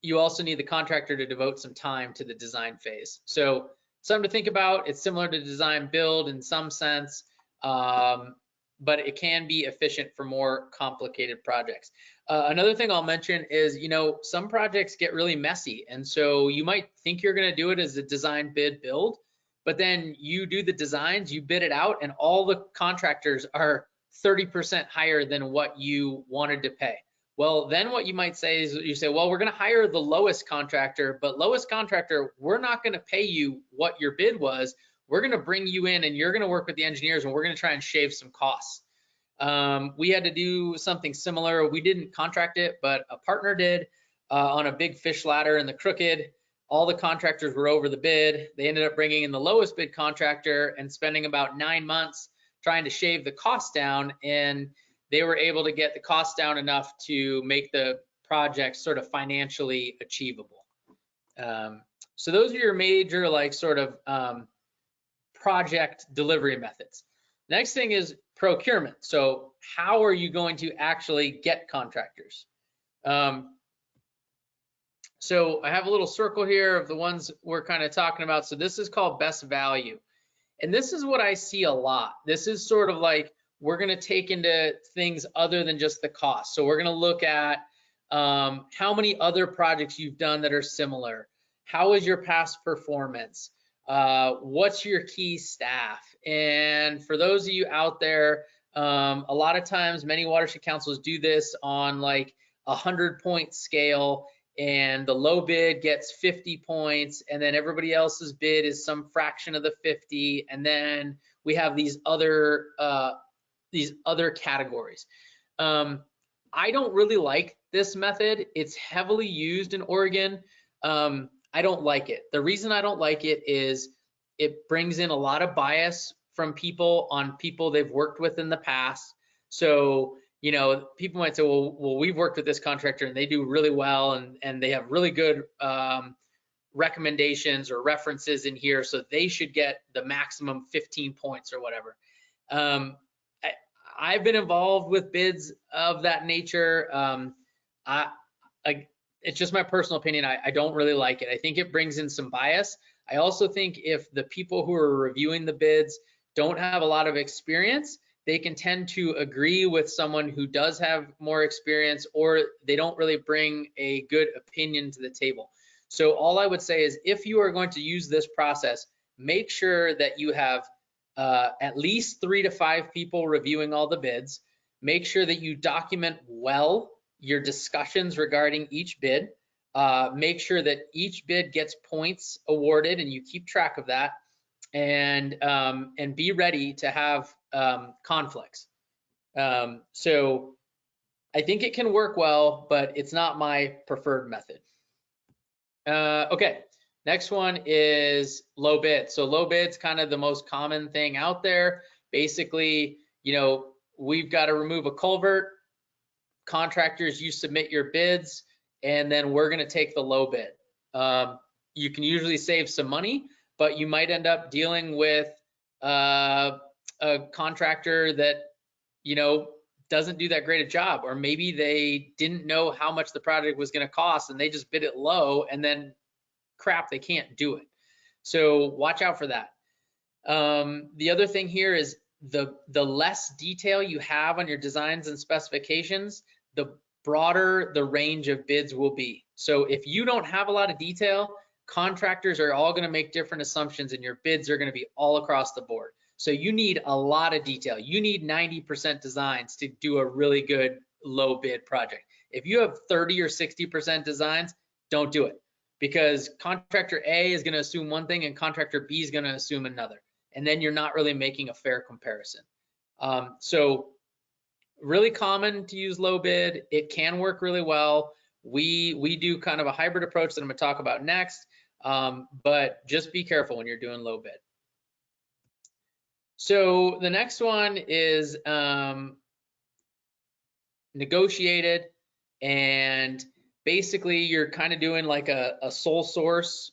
you also need the contractor to devote some time to the design phase. So something to think about. It's similar to design build in some sense, but it can be efficient for more complicated projects. Another thing I'll mention is, you know, some projects get really messy. And so you might think you're gonna do it as a design bid build, but then you do the designs, you bid it out, and all the contractors are 30% higher than what you wanted to pay. Well, then what you might say is, you say, well, we're gonna hire the lowest contractor, but lowest contractor, we're not gonna pay you what your bid was. We're gonna bring you in and you're gonna work with the engineers, and we're gonna try and shave some costs. We had to do something similar. We didn't contract it, but a partner did on a big fish ladder in the Crooked. All the contractors were over the bid. They ended up bringing in the lowest bid contractor and spending about 9 months trying to shave the cost down, and they were able to get the cost down enough to make the project sort of financially achievable. So those are your major, like, sort of project delivery methods. Next thing is procurement. So how are you going to actually get contractors? So I have a little circle here of the ones we're kind of talking about. So this is called best value. And this is what I see a lot. This is sort of like, we're going to take into things other than just the cost. So we're going to look at how many other projects you've done that are similar. How is your past performance? What's your key staff? And for those of you out there, a lot of times many watershed councils do this on like a 100-point scale, and the low bid gets 50 points, and then everybody else's bid is some fraction of the 50, and then we have these other categories. I don't really like this method. It's heavily used in Oregon. I don't like it. The reason I don't like it is it brings in a lot of bias from people on people they've worked with in the past. So, you know, people might say, well, we've worked with this contractor and they do really well, and they have really good recommendations or references in here, so they should get the maximum 15 points or whatever. I've been involved with bids of that nature. It's just my personal opinion. I don't really like it. I think it brings in some bias. I also think if the people who are reviewing the bids don't have a lot of experience, they can tend to agree with someone who does have more experience, or they don't really bring a good opinion to the table. So all I would say is, if you are going to use this process, make sure that you have at least 3 to 5 people reviewing all the bids. Make sure that you document well your discussions regarding each bid. Make sure that each bid gets points awarded and you keep track of that, and be ready to have conflicts. So I think it can work well, but it's not my preferred method. Okay, next one is low bid. So low bid's kind of the most common thing out there. Basically, you know, we've got to remove a culvert. Contractors, you submit your bids, and then we're going to take the low bid. You can usually save some money, but you might end up dealing with a contractor that, you know, doesn't do that great a job, or maybe they didn't know how much the project was going to cost and they just bid it low, and then crap, they can't do it. So watch out for that. The other thing here is the less detail you have on your designs and specifications, the broader the range of bids will be. So if you don't have a lot of detail, contractors are all going to make different assumptions, and your bids are going to be all across the board. So you need a lot of detail. You need 90% designs to do a really good low bid project. If you have 30 or 60% designs, don't do it, because contractor A is going to assume one thing and contractor B is going to assume another, and then you're not really making a fair comparison. So really common to use low bid. It can work really well. We do kind of a hybrid approach that I'm going to talk about next, but just be careful when you're doing low bid. So the next one is negotiated, and basically you're kind of doing like a sole source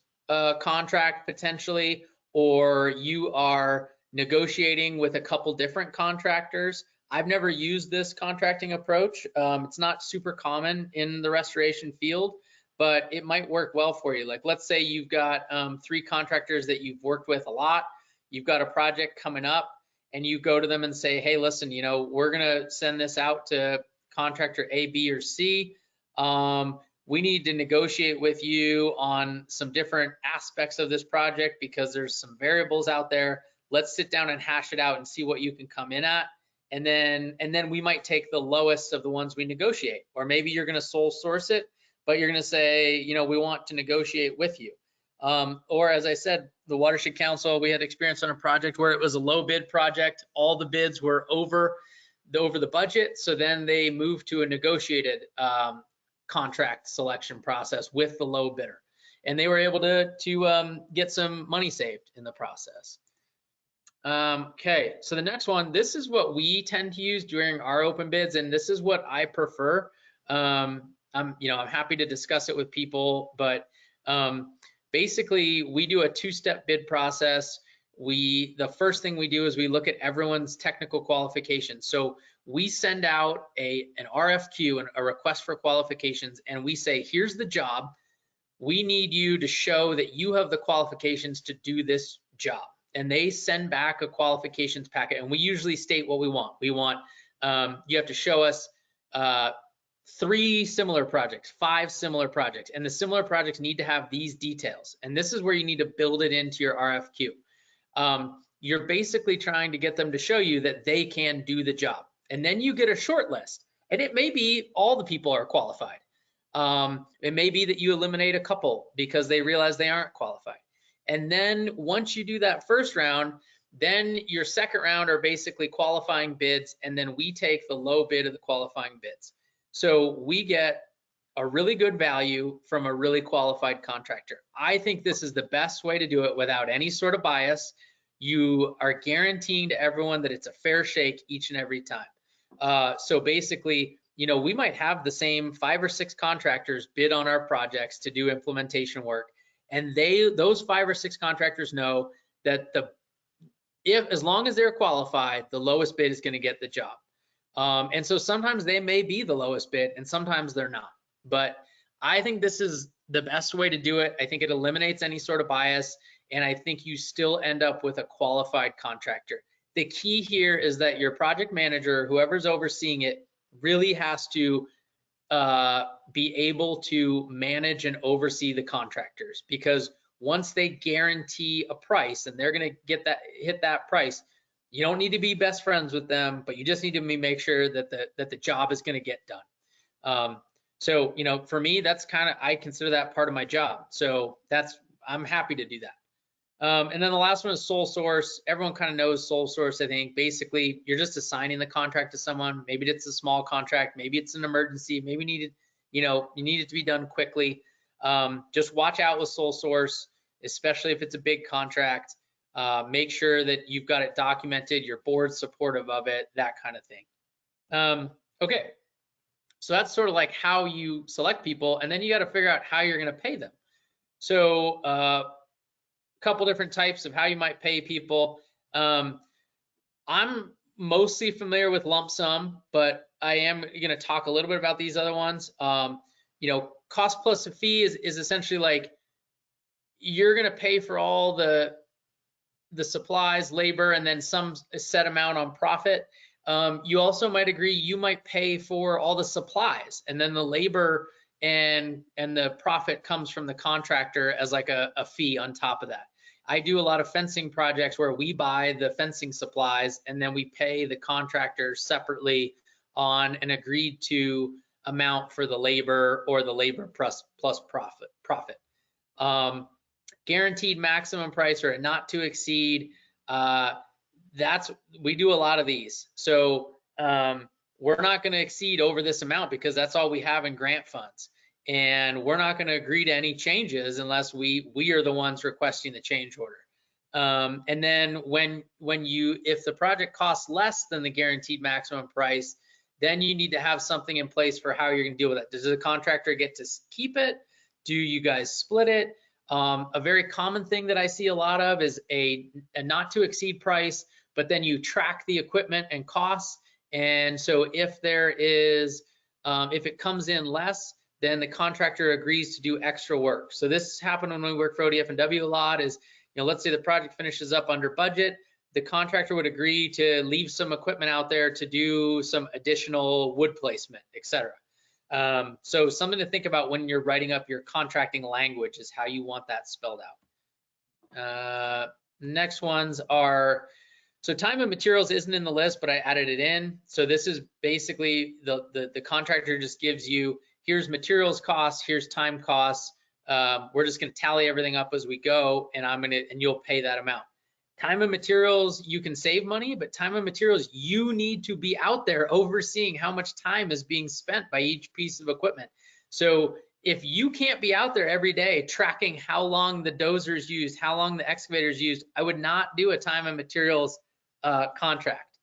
contract potentially, or you are negotiating with a couple different contractors. I've never used this contracting approach. It's not super common in the restoration field, but it might work well for you. Like, let's say you've got 3 contractors that you've worked with a lot. You've got a project coming up, and you go to them and say, hey, listen, you know, we're gonna send this out to contractor A, B, or C. We need to negotiate with you on some different aspects of this project because there's some variables out there. Let's sit down and hash it out and see what you can come in at. And then we might take the lowest of the ones we negotiate. Or maybe you're gonna sole source it, but you're gonna say, you know, we want to negotiate with you. Or as I said, the Watershed Council, we had experience on a project where it was a low bid project. All the bids were over the budget. So then they moved to a negotiated contract selection process with the low bidder. And they were able to get some money saved in the process. Okay, so the next one, this is what we tend to use during our open bids, and this is what I prefer. I'm happy to discuss it with people, but basically we do a 2-step bid process. The first thing we do is we look at everyone's technical qualifications. So we send out an RFQ, a request for qualifications, and we say, here's the job. We need you to show that you have the qualifications to do this job. And they send back a qualifications packet, and we usually state what we want. We want, you have to show us 3 similar projects, 5 similar projects, and the similar projects need to have these details. And this is where you need to build it into your RFQ. You're basically trying to get them to show you that they can do the job. And then you get a short list, and it may be all the people are qualified. It may be that you eliminate a couple because they realize they aren't qualified. And then once you do that first round, then your second round are basically qualifying bids, and then we take the low bid of the qualifying bids. So we get a really good value from a really qualified contractor. I think this is the best way to do it without any sort of bias. You are guaranteeing to everyone that it's a fair shake each and every time. So basically, we might have the same 5 or 6 contractors bid on our projects to do implementation work, and those 5 or 6 contractors know that as long as they're qualified, the lowest bid is going to get the job. And so sometimes they may be the lowest bid and sometimes they're not. But I think this is the best way to do it. I think it eliminates any sort of bias, and I think you still end up with a qualified contractor. The key here is that your project manager, whoever's overseeing it, really has to be able to manage and oversee the contractors, because once they guarantee a price and they're going to hit that price, you don't need to be best friends with them, but you just need to make sure that the job is going to get done. So for me, that's I consider that part of my job. So I'm happy to do that. And then the last one is sole source. Everyone kind of knows sole source, I think. Basically, you're just assigning the contract to someone. Maybe it's a small contract, maybe it's an emergency, maybe you need it to be done quickly. Just watch out with sole source, especially if it's a big contract. Make sure that you've got it documented, your board's supportive of it, that kind of thing. Okay, so that's sort of like how you select people, and then you got to figure out how you're going to pay them. So couple different types of how you might pay people. I'm mostly familiar with lump sum, but I am going to talk a little bit about these other ones. Cost plus a fee is essentially like you're going to pay for all the supplies, labor, and then some set amount on profit. You also might agree you might pay for all the supplies, and then the labor and the profit comes from the contractor as like a fee on top of that. I do a lot of fencing projects where we buy the fencing supplies and then we pay the contractor separately on an agreed to amount for the labor or the labor plus profit. Guaranteed maximum price or a not to exceed, we do a lot of these. So we're not going to exceed over this amount because that's all we have in grant funds. And we're not going to agree to any changes unless we are the ones requesting the change order. And then if the project costs less than the guaranteed maximum price, then you need to have something in place for how you're going to deal with it. Does the contractor get to keep it? Do you guys split it? A very common thing that I see a lot of is a not to exceed price, but then you track the equipment and costs. And so if if it comes in less, then the contractor agrees to do extra work. So this happened when we worked for ODF&W a lot is, let's say the project finishes up under budget, the contractor would agree to leave some equipment out there to do some additional wood placement, etc. So something to think about when you're writing up your contracting language is how you want that spelled out. Next ones are, so time and materials isn't in the list, but I added it in. So this is basically the contractor just gives you, here's materials costs, here's time costs. We're just going to tally everything up as we go, and you'll pay that amount. Time and materials, you can save money, but time and materials, you need to be out there overseeing how much time is being spent by each piece of equipment. So if you can't be out there every day tracking how long the dozers used, how long the excavators used, I would not do a time and materials contract.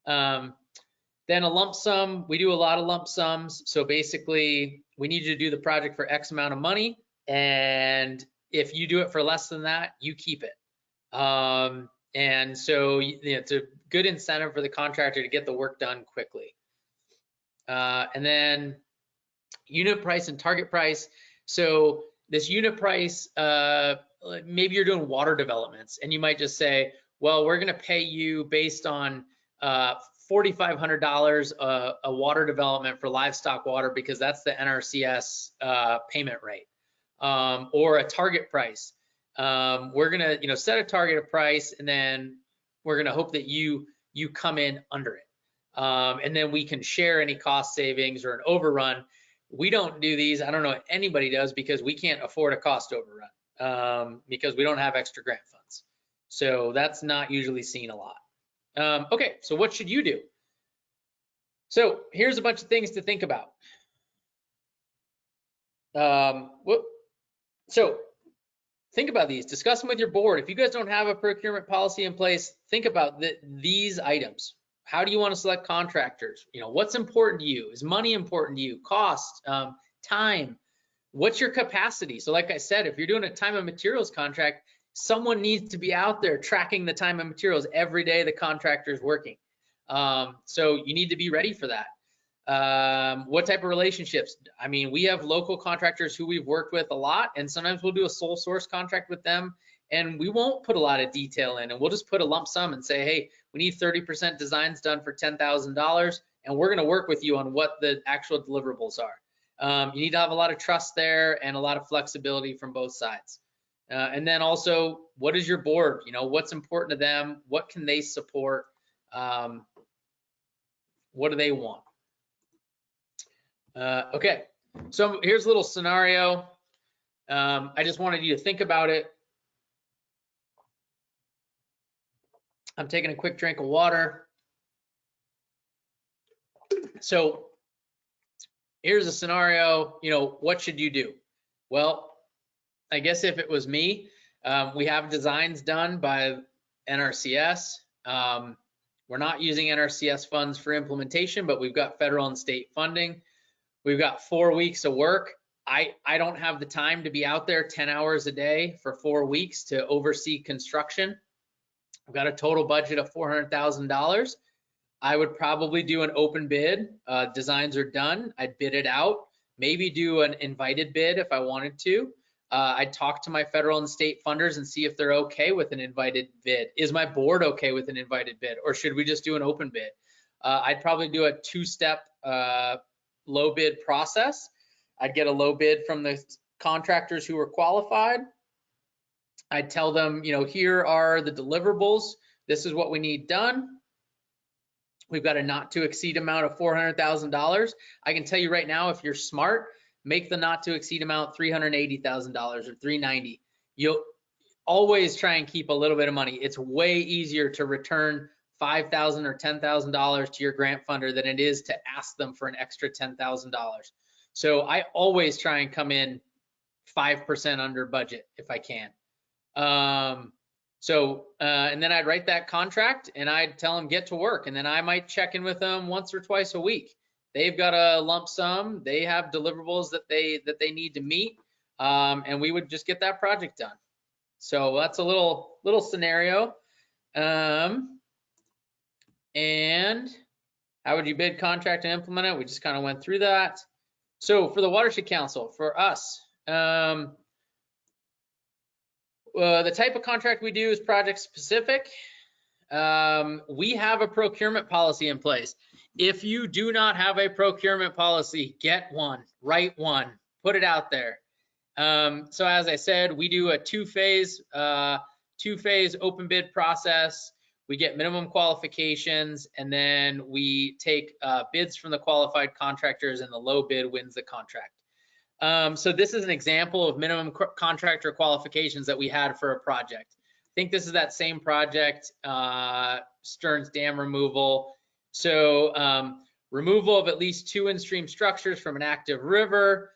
Then a lump sum, we do a lot of lump sums. So basically, we need you to do the project for X amount of money. And if you do it for less than that, you keep it. And so it's a good incentive for the contractor to get the work done quickly. And then unit price and target price. So this unit price, maybe you're doing water developments and you might just say, well, we're going to pay you based on $4,500 a water development for livestock water because that's the NRCS payment rate, or a target price. We're gonna set a target price, and then we're gonna hope that you come in under it, and then we can share any cost savings or an overrun. We don't do these. I don't know if anybody does because we can't afford a cost overrun because we don't have extra grant funds. So that's not usually seen a lot. Okay, so what should you do? So here's a bunch of things to think about. So think about these, discuss them with your board. If you guys don't have a procurement policy in place, think about these items. How do you want to select contractors? You know, what's important to you? Is money important to you? Cost, time, what's your capacity? So like I said, if you're doing a time and materials contract, someone needs to be out there tracking the time and materials every day the contractor is working. So you need to be ready for that. What type of relationships? I mean, we have local contractors who we've worked with a lot, and sometimes we'll do a sole source contract with them, and we won't put a lot of detail in, and we'll just put a lump sum and say, hey, we need 30% designs done for $10,000, and we're going to work with you on what the actual deliverables are. You need to have a lot of trust there and a lot of flexibility from both sides. And then also, what is your board? You know, what's important to them? What can they support? What do they want? Okay, so here's a little scenario. I just wanted you to think about it. I'm taking a quick drink of water. So here's a scenario, you know, what should you do? Well, I guess if it was me, we have designs done by NRCS. We're not using NRCS funds for implementation, but we've got federal and state funding. We've got 4 weeks of work. I don't have the time to be out there 10 hours a day for 4 weeks to oversee construction. I've got a total budget of $400,000. I would probably do an open bid. Designs are done. I'd bid it out, maybe do an invited bid if I wanted to. I'd talk to my federal and state funders and see if they're okay with an invited bid. Is my board okay with an invited bid, or should we just do an open bid? I'd probably do a two-step low bid process. I'd get a low bid from the contractors who were qualified. I'd tell them, you know, here are the deliverables. This is what we need done. We've got a not to exceed amount of $400,000. I can tell you right now, if you're smart, make the not to exceed amount $380,000 or $390,000. You'll always try and keep a little bit of money. It's way easier to return $5,000 or $10,000 to your grant funder than it is to ask them for an extra $10,000. So I always try and come in 5% under budget if I can. And then I'd write that contract and I'd tell them get to work, and then I might check in with them once or twice a week. They've got a lump sum, they have deliverables that they need to meet, and we would just get that project done. So that's a little scenario. And how would you bid, contract, and implement it? We just kind of went through that. So for the Watershed Council, for us, the type of contract we do is project specific. We have a procurement policy in place. If you do not have a procurement policy, get one, write one, put it out there. So as I said, we do a two-phase open bid process. We get minimum qualifications, and then we take bids from the qualified contractors, and the low bid wins the contract. So this is an example of minimum contractor qualifications that we had for a project. I think this is that same project, Stearns Dam removal. So removal of at least 2 in-stream structures from an active river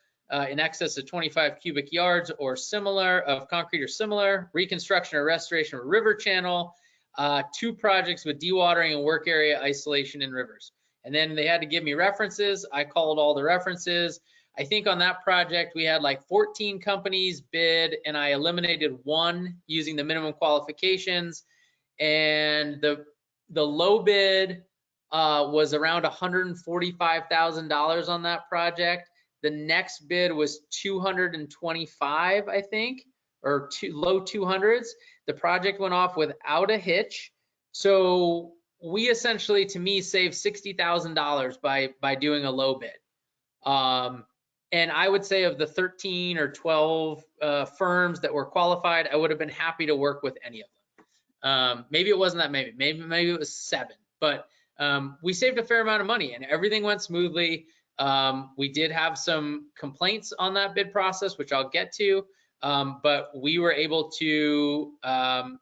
in excess of 25 cubic yards or similar of concrete or similar, reconstruction or restoration of a river channel, 2 projects with dewatering and work area isolation in rivers. And then they had to give me references. I called all the references. I think on that project, we had like 14 companies bid, and I eliminated 1 using the minimum qualifications. And the low bid was around $145,000 on that project. The next bid was 225, I think, or low 200s. The project went off without a hitch. So we essentially, to me, saved $60,000 by doing a low bid. And I would say of the 13 or 12 firms that were qualified, I would have been happy to work with any of them. Maybe it wasn't that many, maybe it was 7, but we saved a fair amount of money and everything went smoothly. We did have some complaints on that bid process, which I'll get to, but we were able to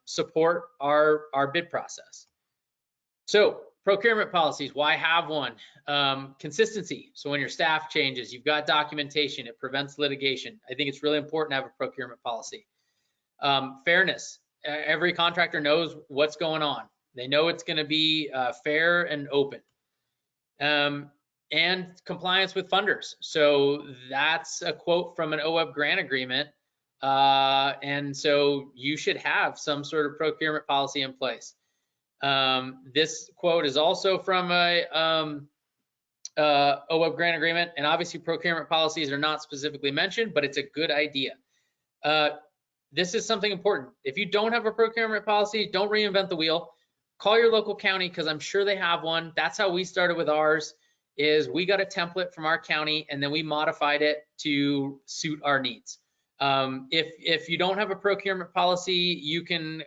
support our bid process. So procurement policies, why have one? Consistency. So when your staff changes, you've got documentation, it prevents litigation. I think it's really important to have a procurement policy. Fairness. Every contractor knows what's going on. They know it's going to be fair and open. And compliance with funders. So that's a quote from an OWEB grant agreement. And so you should have some sort of procurement policy in place. This quote is also from a OWEB grant agreement, and obviously procurement policies are not specifically mentioned, but it's a good idea. This is something important. If you don't have a procurement policy, don't reinvent the wheel. Call your local county, because I'm sure they have one. That's how we started with ours, is we got a template from our county and then we modified it to suit our needs. If you don't have a procurement policy, you can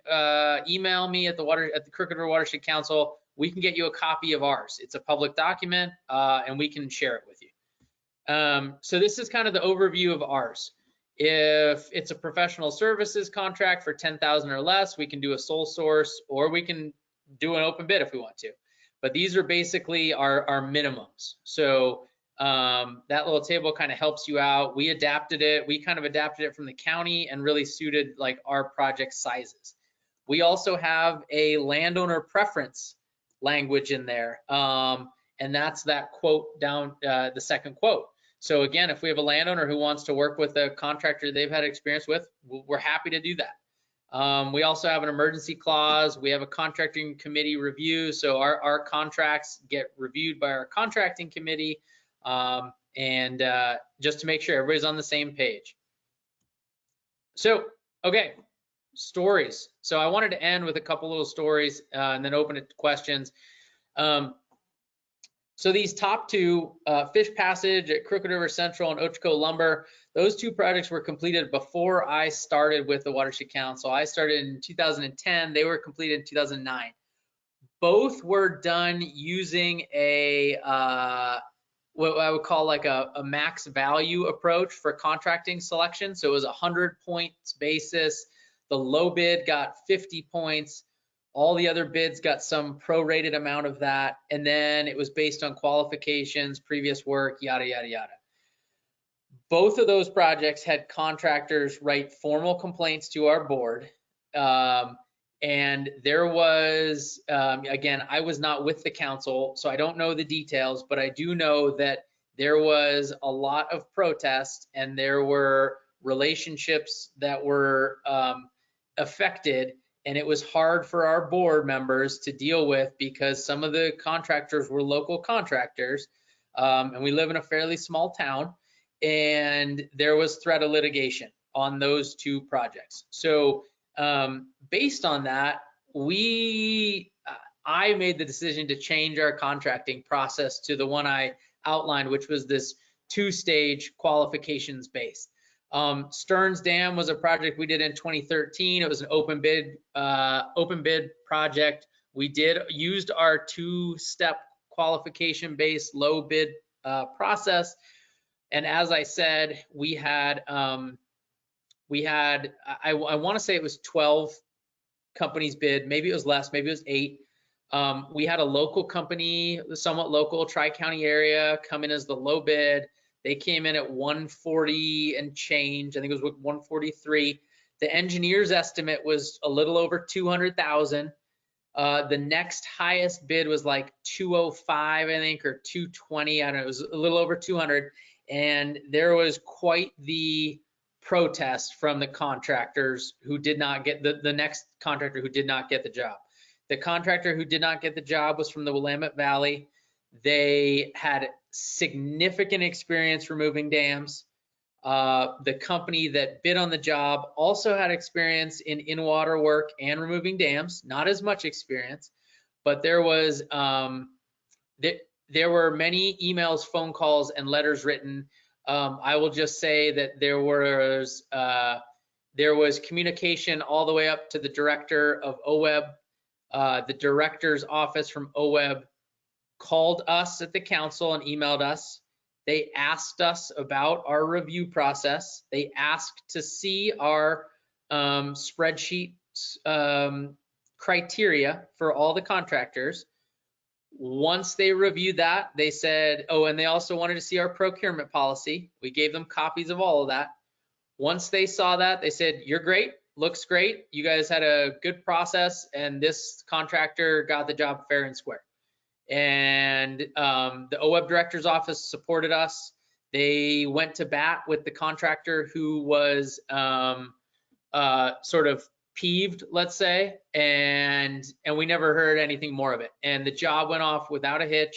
email me at the Crooked River Watershed Council. We can get you a copy of ours. It's a public document, and we can share it with you. So this is kind of the overview of ours. If it's a professional services contract for 10,000 or less, we can do a sole source, or we can do an open bid if we want to. But these are basically our minimums. So that little table kind of helps you out. We adapted it. We kind of adapted it from the county and really suited like our project sizes. We also have a landowner preference language in there. And that's that quote down, the second quote. So again, if we have a landowner who wants to work with a contractor they've had experience with, we're happy to do that. We also have an emergency clause. We have a contracting committee review. So our contracts get reviewed by our contracting committee. And just to make sure everybody's on the same page. So, okay, stories. So I wanted to end with a couple little stories and then open it to questions. So these top two, Fish Passage at Crooked River Central and Ochoco Lumber, those two projects were completed before I started with the Watershed Council. I started in 2010, they were completed in 2009. Both were done using a, what I would call like a max value approach for contracting selection. So it was 100 points basis. The low bid got 50 points. All the other bids got some prorated amount of that. And then it was based on qualifications, previous work, yada, yada, yada. Both of those projects had contractors write formal complaints to our board. And there was, again, I was not with the council, so I don't know the details, but I do know that there was a lot of protest and there were relationships that were affected. And it was hard for our board members to deal with because some of the contractors were local contractors. And we live in a fairly small town, and there was threat of litigation on those two projects. So based on that, I made the decision to change our contracting process to the one I outlined, which was this two-stage qualifications based. Stearns Dam was a project we did in 2013. It was an open bid project. We used our two-step qualification based low bid process. And as I said, we had I want to say it was 12 companies bid. Maybe it was less, maybe it was 8. We had a local company, somewhat local, Tri-County area, come in as the low bid. They came in at 140 and change. I think it was 143. The engineer's estimate was a little over 200,000. The next highest bid was like 205, I think, or 220. I don't know. It was a little over 200. And there was quite the protest from the contractors who did not get the next contractor who did not get the job. The contractor who did not get the job was from the Willamette Valley. They had significant experience removing dams. The company that bid on the job also had experience in in-water work and removing dams, not as much experience, but there was there were many emails, phone calls, and letters written. I will just say that there was communication all the way up to the director of OWEB. The director's office from OWEB called us at the council and emailed us. They asked us about our review process. They asked to see our spreadsheet criteria for all the contractors. Once they reviewed that, they said, oh, and they also wanted to see our procurement policy. We gave them copies of all of that. Once they saw that, they said, you're great, looks great. You guys had a good process, and this contractor got the job fair and square. And the OWEB director's office supported us. They went to bat with the contractor who was sort of peeved, let's say, and we never heard anything more of it. And the job went off without a hitch.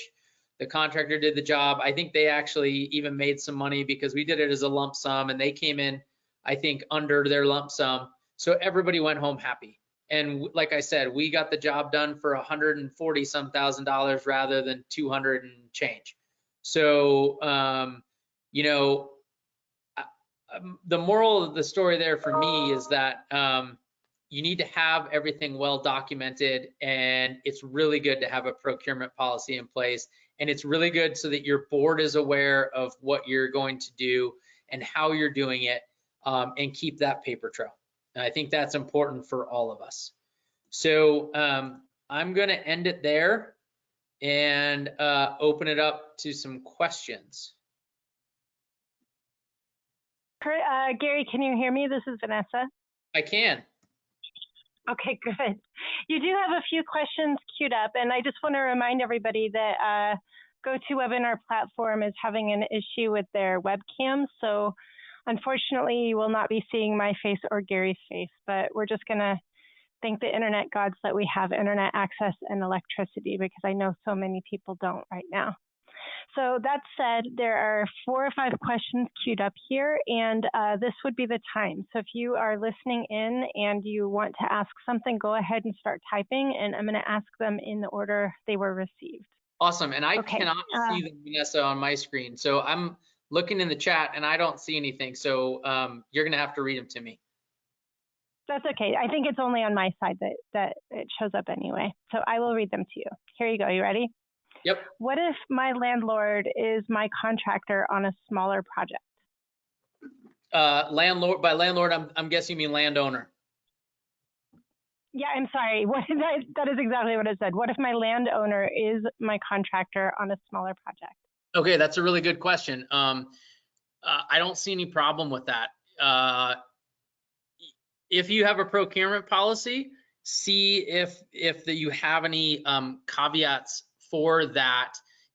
The contractor did the job. I think they actually even made some money because we did it as a lump sum, and they came in, I think, under their lump sum. So everybody went home happy. And like I said, we got the job done for $140-some thousand rather than 200 and change. So, you know, the moral of the story there for me is that you need to have everything well documented, and it's really good to have a procurement policy in place. And it's really good so that your board is aware of what you're going to do and how you're doing it, and keep that paper trail. And I think that's important for all of us. So I'm going to end it there and open it up to some questions. Gary, can you hear me? This is Vanessa. I can. Okay, good. You do have a few questions queued up, and I just want to remind everybody that GoToWebinar platform is having an issue with their webcam. So unfortunately, you will not be seeing my face or Gary's face, but we're just going to thank the internet gods that we have internet access and electricity, because I know so many people don't right now. So that said, there are 4 or 5 questions queued up here, and this would be the time. So if you are listening in and you want to ask something, go ahead and start typing, and I'm going to ask them in the order they were received. Awesome. And I cannot see them, Vanessa, on my screen. So I'm looking in the chat and I don't see anything. So you're going to have to read them to me. That's okay. I think it's only on my side that it shows up anyway. So I will read them to you. Here you go. You ready? Yep. What if my landlord is my contractor on a smaller project? Landlord, by landlord, I'm guessing you mean landowner. Yeah, I'm sorry. That is exactly what it said. What if my landowner is my contractor on a smaller project? Okay, that's a really good question. I don't see any problem with that. If you have a procurement policy, see if you have any caveats for that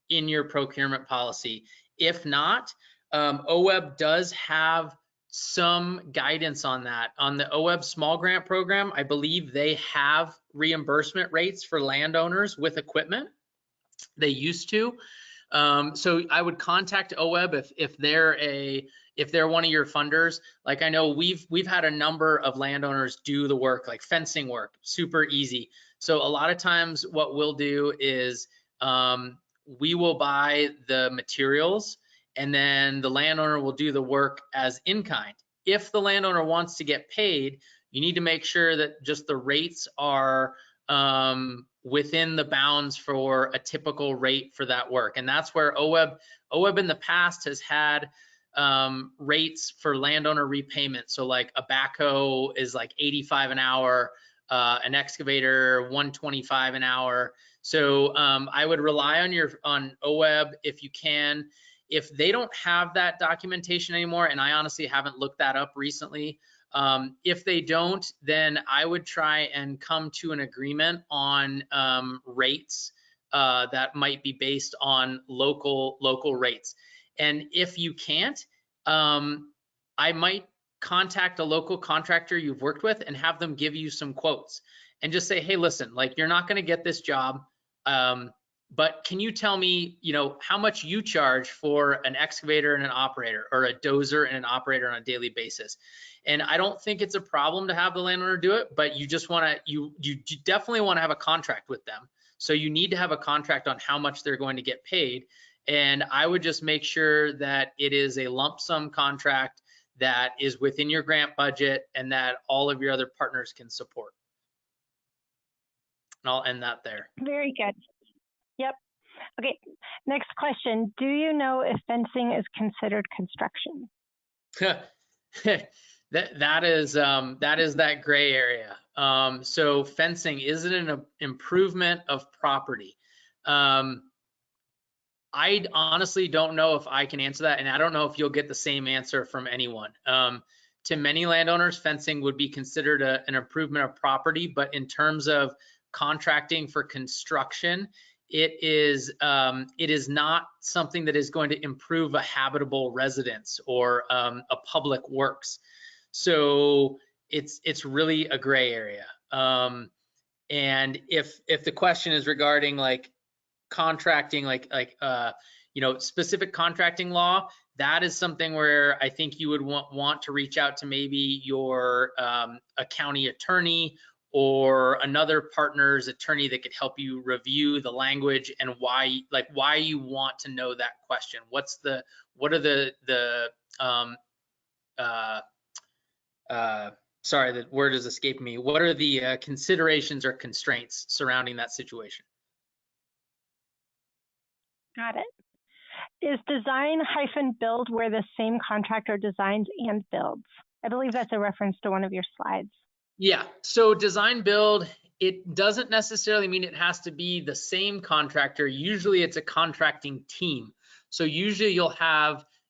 in your procurement policy. If not, OWEB does have some guidance on that. On the OWEB small grant program, I believe they have reimbursement rates for landowners with equipment. They used to. So I would contact OWEB if they're one of your funders. Like, I know we've had a number of landowners do the work, like fencing work, super easy. So a lot of times what we'll do is we will buy the materials, and then the landowner will do the work as in kind. If the landowner wants to get paid, you need to make sure that just the rates are within the bounds for a typical rate for that work. And that's where OWEB in the past has had rates for landowner repayment. So like a backhoe is like 85 an hour, an excavator 125 an hour. So I would rely on OWEB if you can. If they don't have that documentation anymore, and I honestly haven't looked that up recently, if they don't, then I would try and come to an agreement on rates that might be based on local rates. And if you can't, I might contact a local contractor you've worked with and have them give you some quotes and just say, hey, listen, like, you're not going to get this job, but can you tell me, how much you charge for an excavator and an operator, or a dozer and an operator on a daily basis? And I don't think it's a problem to have the landowner do it, but you just want to, you definitely want to have a contract with them. So you need to have a contract on how much they're going to get paid. And I would just make sure that it is a lump sum contract that is within your grant budget and that all of your other partners can support. And I'll end that there. Very good. Yep. Okay, next question. Do you know if fencing is considered construction? That is that gray area. So fencing, is it an improvement of property? I honestly don't know if I can answer that, and I don't know if you'll get the same answer from anyone. To many landowners, fencing would be considered an improvement of property, but in terms of contracting for construction, it is not something that is going to improve a habitable residence or a public works. So it's really a gray area. And if the question is regarding like contracting, specific contracting law, that is something where I think you would want to reach out to maybe your a county attorney or another partner's attorney that could help you review the language and why you want to know that question. What are the sorry, the word is escaping me. What are the considerations or constraints surrounding that situation? Got it. Is design-build where the same contractor designs and builds? I believe that's a reference to one of your slides. Yeah, so design build, it doesn't necessarily mean it has to be the same contractor. Usually it's a contracting team. So usually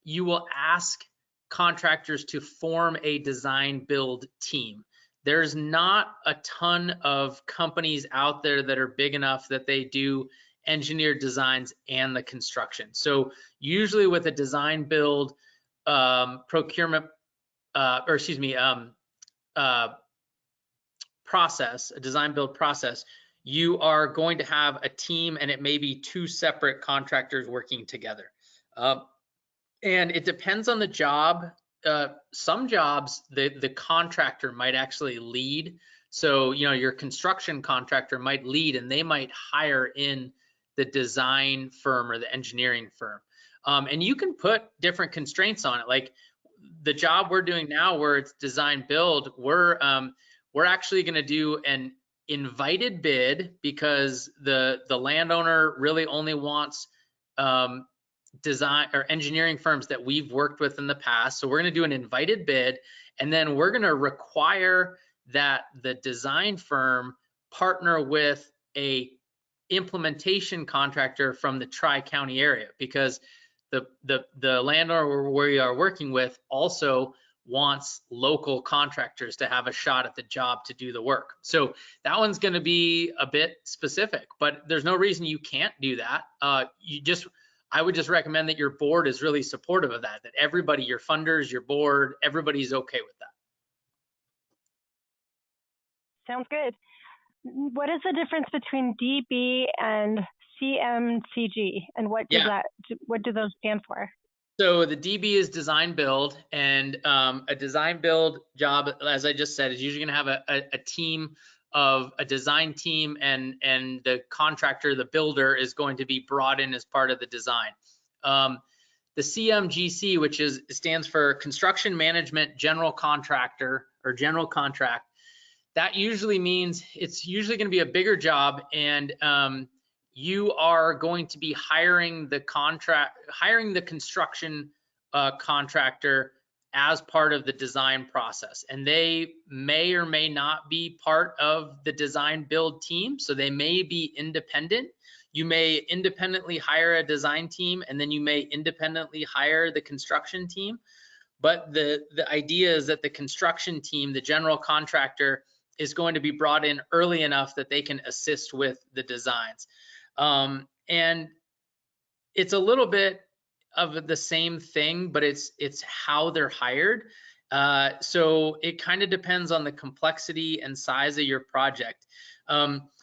you will ask contractors to form a design build team. There's not a ton of companies out there that are big enough that they do engineered designs and the construction. So usually with a design build procurement, process, a design build process, you are going to have a team and it may be two separate contractors working together. And it depends on the job. Some jobs, the contractor might actually lead. So, your construction contractor might lead and they might hire in the design firm or the engineering firm. And you can put different constraints on it. Like the job we're doing now where it's design build, we're actually going to do an invited bid because the landowner really only wants design or engineering firms that we've worked with in the past. So we're going to do an invited bid, and then we're going to require that the design firm partner with a implementation contractor from the Tri-County area, because the landowner we are working with also wants local contractors to have a shot at the job to do the work. So that one's going to be a bit specific, but there's no reason you can't do that. I would just recommend that your board is really supportive of that everybody, your funders, your board, everybody's okay with that. Sounds good. What is the difference between DB and CMCG, and what do those stand for? So the DB is design build, and a design build job, as I just said, is usually going to have a team of a design team, and the contractor, the builder, is going to be brought in as part of the design. The CMGC, which stands for Construction Management General Contractor or General Contract, that usually means it's usually going to be a bigger job, and you are going to be hiring the construction contractor as part of the design process, and they may or may not be part of the design build team, so they may be independent. You may independently hire a design team, and then you may independently hire the construction team. But the idea is that the construction team, the general contractor, is going to be brought in early enough that they can assist with the designs. And it's a little bit of the same thing, but it's how they're hired. So it kind of depends on the complexity and size of your project.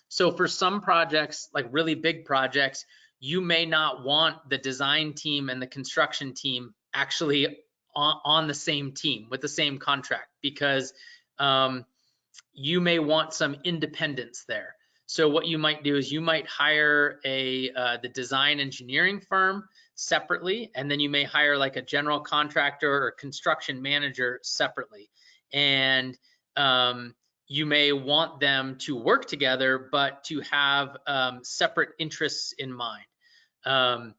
So for some projects, like really big projects, you may not want the design team and the construction team actually on the same team with the same contract, because you may want some independence there. So what you might do is you might hire the design engineering firm separately, and then you may hire like a general contractor or construction manager separately. And you may want them to work together, but to have separate interests in mind. Um,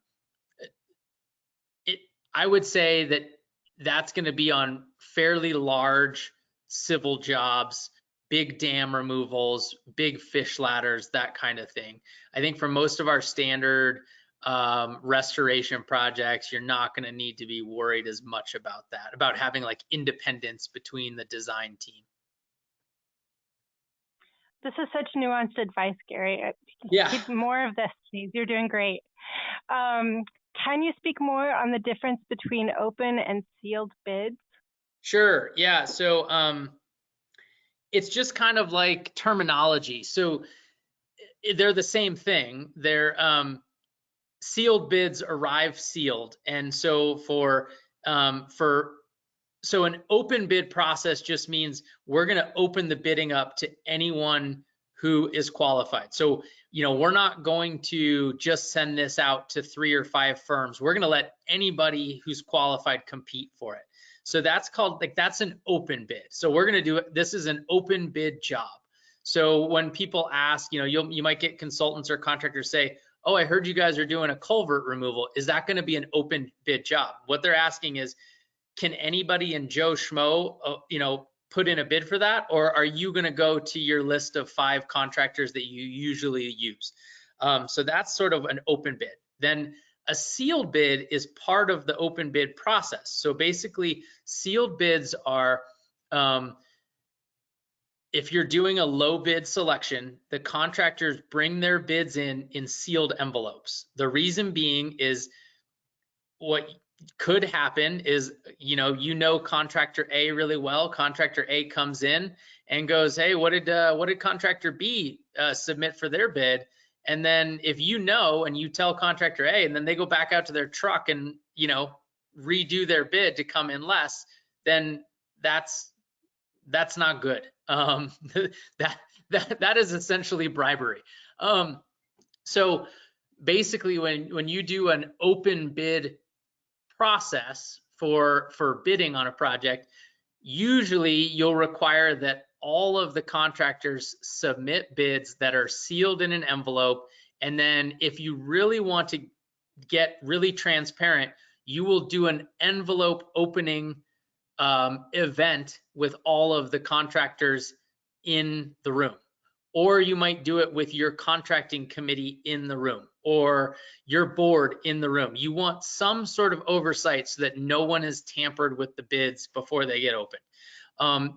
I would say that that's going to be on fairly large civil jobs, big dam removals, big fish ladders, that kind of thing. I think for most of our standard restoration projects, you're not going to need to be worried as much about that, about having like independence between the design team. This is such nuanced advice, Gary. Yeah. Keep more of this, please. You're doing great. Can you speak more on the difference between open and sealed bids? Sure. Yeah. So it's just kind of like terminology. So they're the same thing. They're sealed bids arrive sealed, and so so an open bid process just means we're going to open the bidding up to anyone who is qualified. So, we're not going to just send this out to 3 or 5 firms. We're going to let anybody who's qualified compete for it. So that's called, like, that's an open bid. So we're going to do it. This is an open bid job. So when people ask, you might get consultants or contractors say, oh, I heard you guys are doing a culvert removal. Is that going to be an open bid job? What they're asking is, can anybody in Joe Schmo, put in a bid for that? Or are you going to go to your list of 5 contractors that you usually use? So that's sort of an open bid. Then a sealed bid is part of the open bid process. So basically, sealed bids are, if you're doing a low bid selection, the contractors bring their bids in sealed envelopes. The reason being is what could happen is, contractor A really well. Contractor A comes in and goes, hey, what did contractor B submit for their bid? And then if and you tell contractor A, and then they go back out to their truck and redo their bid to come in less, then that's not good. That is essentially bribery. So basically, when you do an open bid process for bidding on a project, usually you'll require that all of the contractors submit bids that are sealed in an envelope. And then if you really want to get really transparent, you will do an envelope opening event with all of the contractors in the room. Or you might do it with your contracting committee in the room, or your board in the room. You want some sort of oversight so that no one has tampered with the bids before they get open.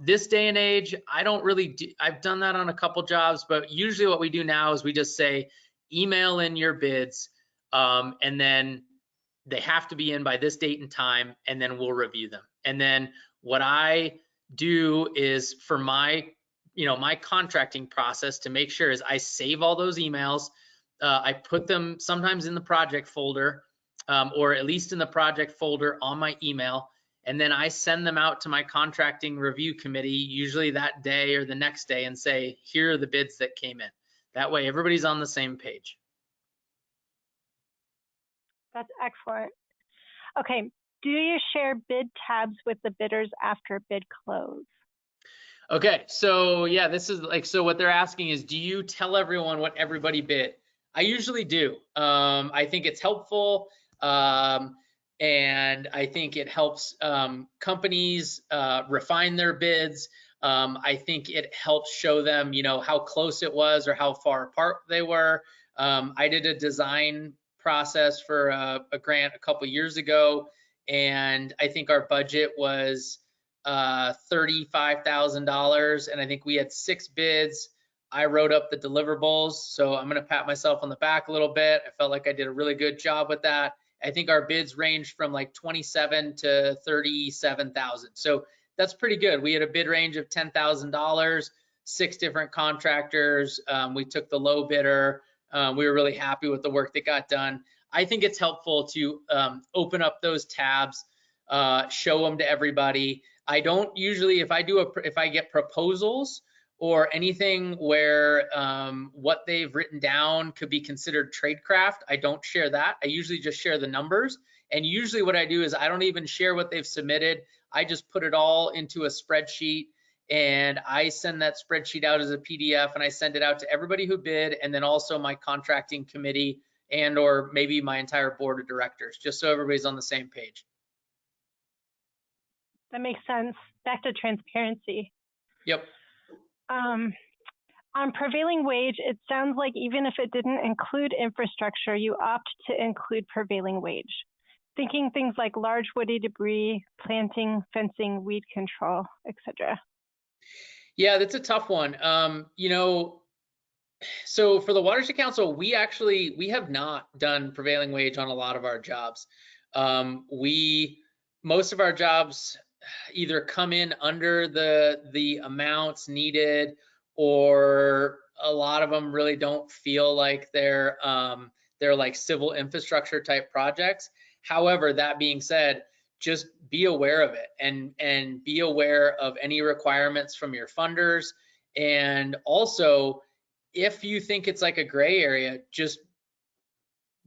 This day and age, I don't really I've done that on a couple jobs, but usually what we do now is we just say, email in your bids, and then they have to be in by this date and time, and then we'll review them. And then what I do is, for my contracting process, to make sure, is I save all those emails. I put them sometimes in the project folder, or at least in the project folder on my email. And then I send them out to my contracting review committee, usually that day or the next day, and say, here are the bids that came in. That way everybody's on the same page. That's excellent. Okay, do you share bid tabs with the bidders after bid close? Okay, so yeah, this is like, so what they're asking is, do you tell everyone what everybody bid? I usually do. I think it's helpful, and I think it helps companies refine their bids. I think it helps show them, how close it was or how far apart they were. I did a design process for a grant a couple years ago, and I think our budget was $35,000, and I think we had 6 bids. I wrote up the deliverables, so I'm going to pat myself on the back a little bit. I felt like I did a really good job with that. I think our bids ranged from like 27 to 37,000, so that's pretty good. We had a bid range of $10,000, 6 different contractors. We took the low bidder. We were really happy with the work that got done. I think it's helpful to open up those tabs, show them to everybody. I don't usually, if I get proposals or anything where what they've written down could be considered tradecraft, I don't share that. I usually just share the numbers. And usually what I do is I don't even share what they've submitted. I just put it all into a spreadsheet, and I send that spreadsheet out as a PDF, and I send it out to everybody who bid, and then also my contracting committee and or maybe my entire board of directors, just so everybody's on the same page. That makes sense. Back to transparency. Yep. On prevailing wage, it sounds like even if it didn't include infrastructure, you opt to include prevailing wage. Thinking things like large woody debris, planting, fencing, weed control, etc. Yeah, that's a tough one. You know, so for the Watershed Council, we have not done prevailing wage on a lot of our jobs. Most of our jobs either come in under the amounts needed, or a lot of them really don't feel like they're like civil infrastructure type projects. However, that being said, just be aware of it and be aware of any requirements from your funders. And also, if you think it's like a gray area, just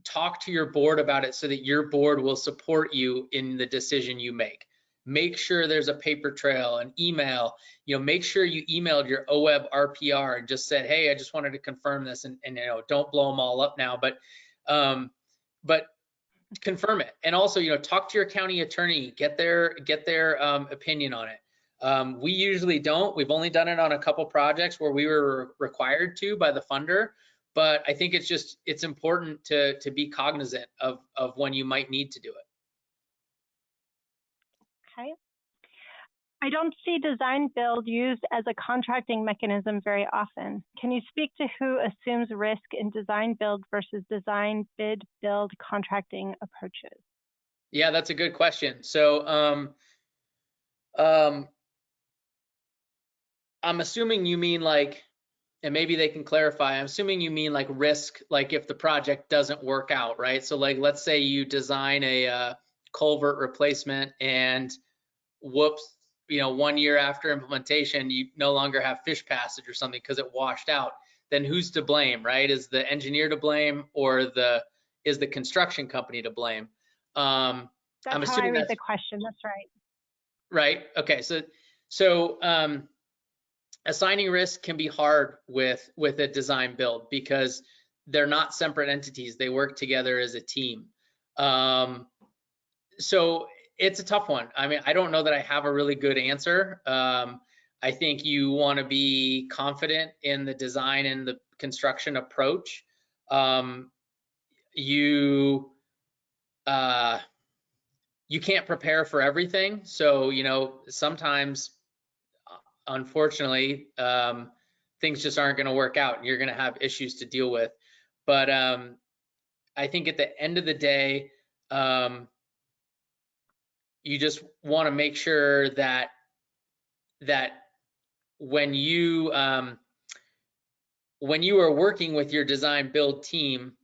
talk to your board about it so that your board will support you in the decision you make. Make sure there's a paper trail, an email, you know, make sure you emailed your OWEB RPR and just said, hey, I just wanted to confirm this, and you know, don't blow them all up now, but confirm it. And also, you know, talk to your county attorney, get their opinion on it. We usually don't. We've only done it on a couple projects where we were required to by the funder, but I think it's important to be cognizant of when you might need to do it. Okay. I don't see design build used as a contracting mechanism very often. Can you speak to who assumes risk in design build versus design bid build contracting approaches? Yeah, that's a good question. So I'm assuming you mean like, and maybe they can clarify, I'm assuming you mean like risk, like if the project doesn't work out, right? So like, let's say you design a culvert replacement and whoops, you know, 1 year after implementation, you no longer have fish passage or something because it washed out. Then who's to blame, right? Is the engineer to blame, or is the construction company to blame? That's how I read the question. That's right. Right. Okay. So assigning risk can be hard with a design build because they're not separate entities. They work together as a team. So it's a tough one. I mean, I don't know that I have a really good answer. I think you want to be confident in the design and the construction approach. You can't prepare for everything. So, you know, sometimes, unfortunately, things just aren't going to work out and you're going to have issues to deal with. But I think at the end of the day, you just want to make sure that when you are working with your design build team,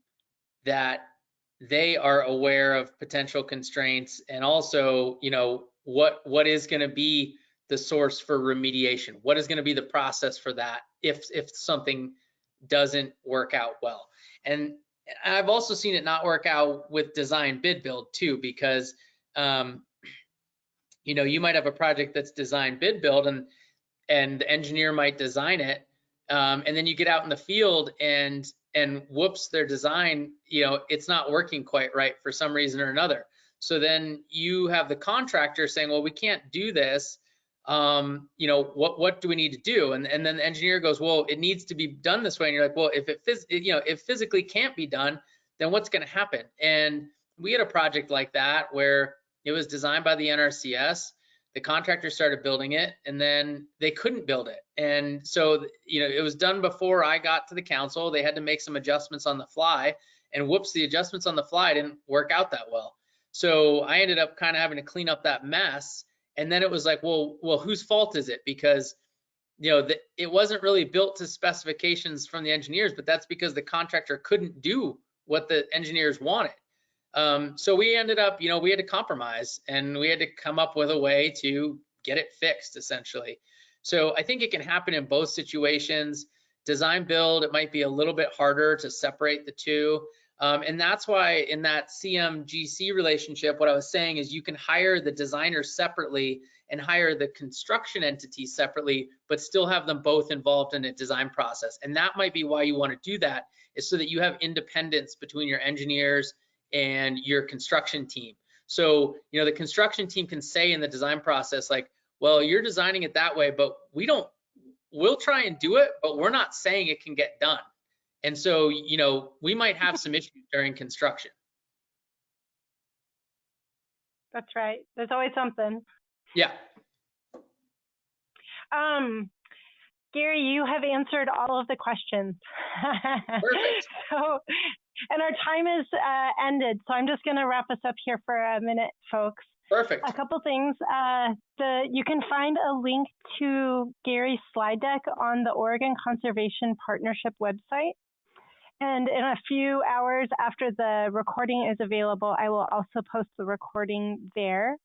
that they are aware of potential constraints, and also, you know, what is going to be the source for remediation, what is going to be the process for that if something doesn't work out well. And I've also seen it not work out with design bid build too, because you know, you might have a project that's design bid build, and the engineer might design it, and then you get out in the field and whoops, their design, you know, it's not working quite right for some reason or another. So then you have the contractor saying, well, we can't do this. You know, what do we need to do? And then the engineer goes, well, it needs to be done this way. And you're like, well, if it physically can't be done, then what's going to happen? And we had a project like that where it was designed by the NRCS. The contractor started building it, and then they couldn't build it. And so, you know, it was done before I got to the council. They had to make some adjustments on the fly, and whoops, the adjustments on the fly didn't work out that well. So I ended up kind of having to clean up that mess. And then it was like, well, whose fault is it? Because, you know, it wasn't really built to specifications from the engineers, but that's because the contractor couldn't do what the engineers wanted. So we ended up, you know, we had to compromise, and we had to come up with a way to get it fixed, essentially. So I think it can happen in both situations. Design build, it might be a little bit harder to separate the two. And that's why in that CMGC relationship, what I was saying is you can hire the designer separately and hire the construction entity separately, but still have them both involved in a design process. And that might be why you want to do that, is so that you have independence between your engineers and your construction team. So, you know, the construction team can say in the design process, like, well, you're designing it that way, but we'll try and do it, but we're not saying it can get done. And so, you know, we might have some issues during construction. That's right. There's always something. Yeah. Gary, you have answered all of the questions. Perfect. So, and our time is ended. So I'm just going to wrap us up here for a minute, folks. Perfect. A couple things. You can find a link to Gary's slide deck on the Oregon Conservation Partnership website. And in a few hours after the recording is available, I will also post the recording there.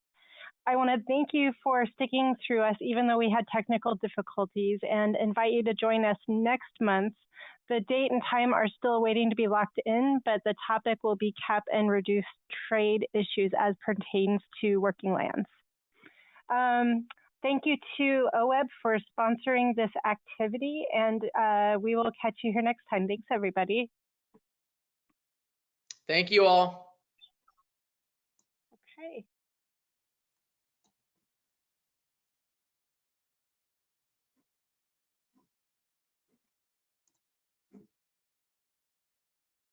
I want to thank you for sticking through us, even though we had technical difficulties, and invite you to join us next month. The date and time are still waiting to be locked in, but the topic will be cap and reduce trade issues as pertains to working lands. Thank you to OWEB for sponsoring this activity, and we will catch you here next time. Thanks, everybody. Thank you all.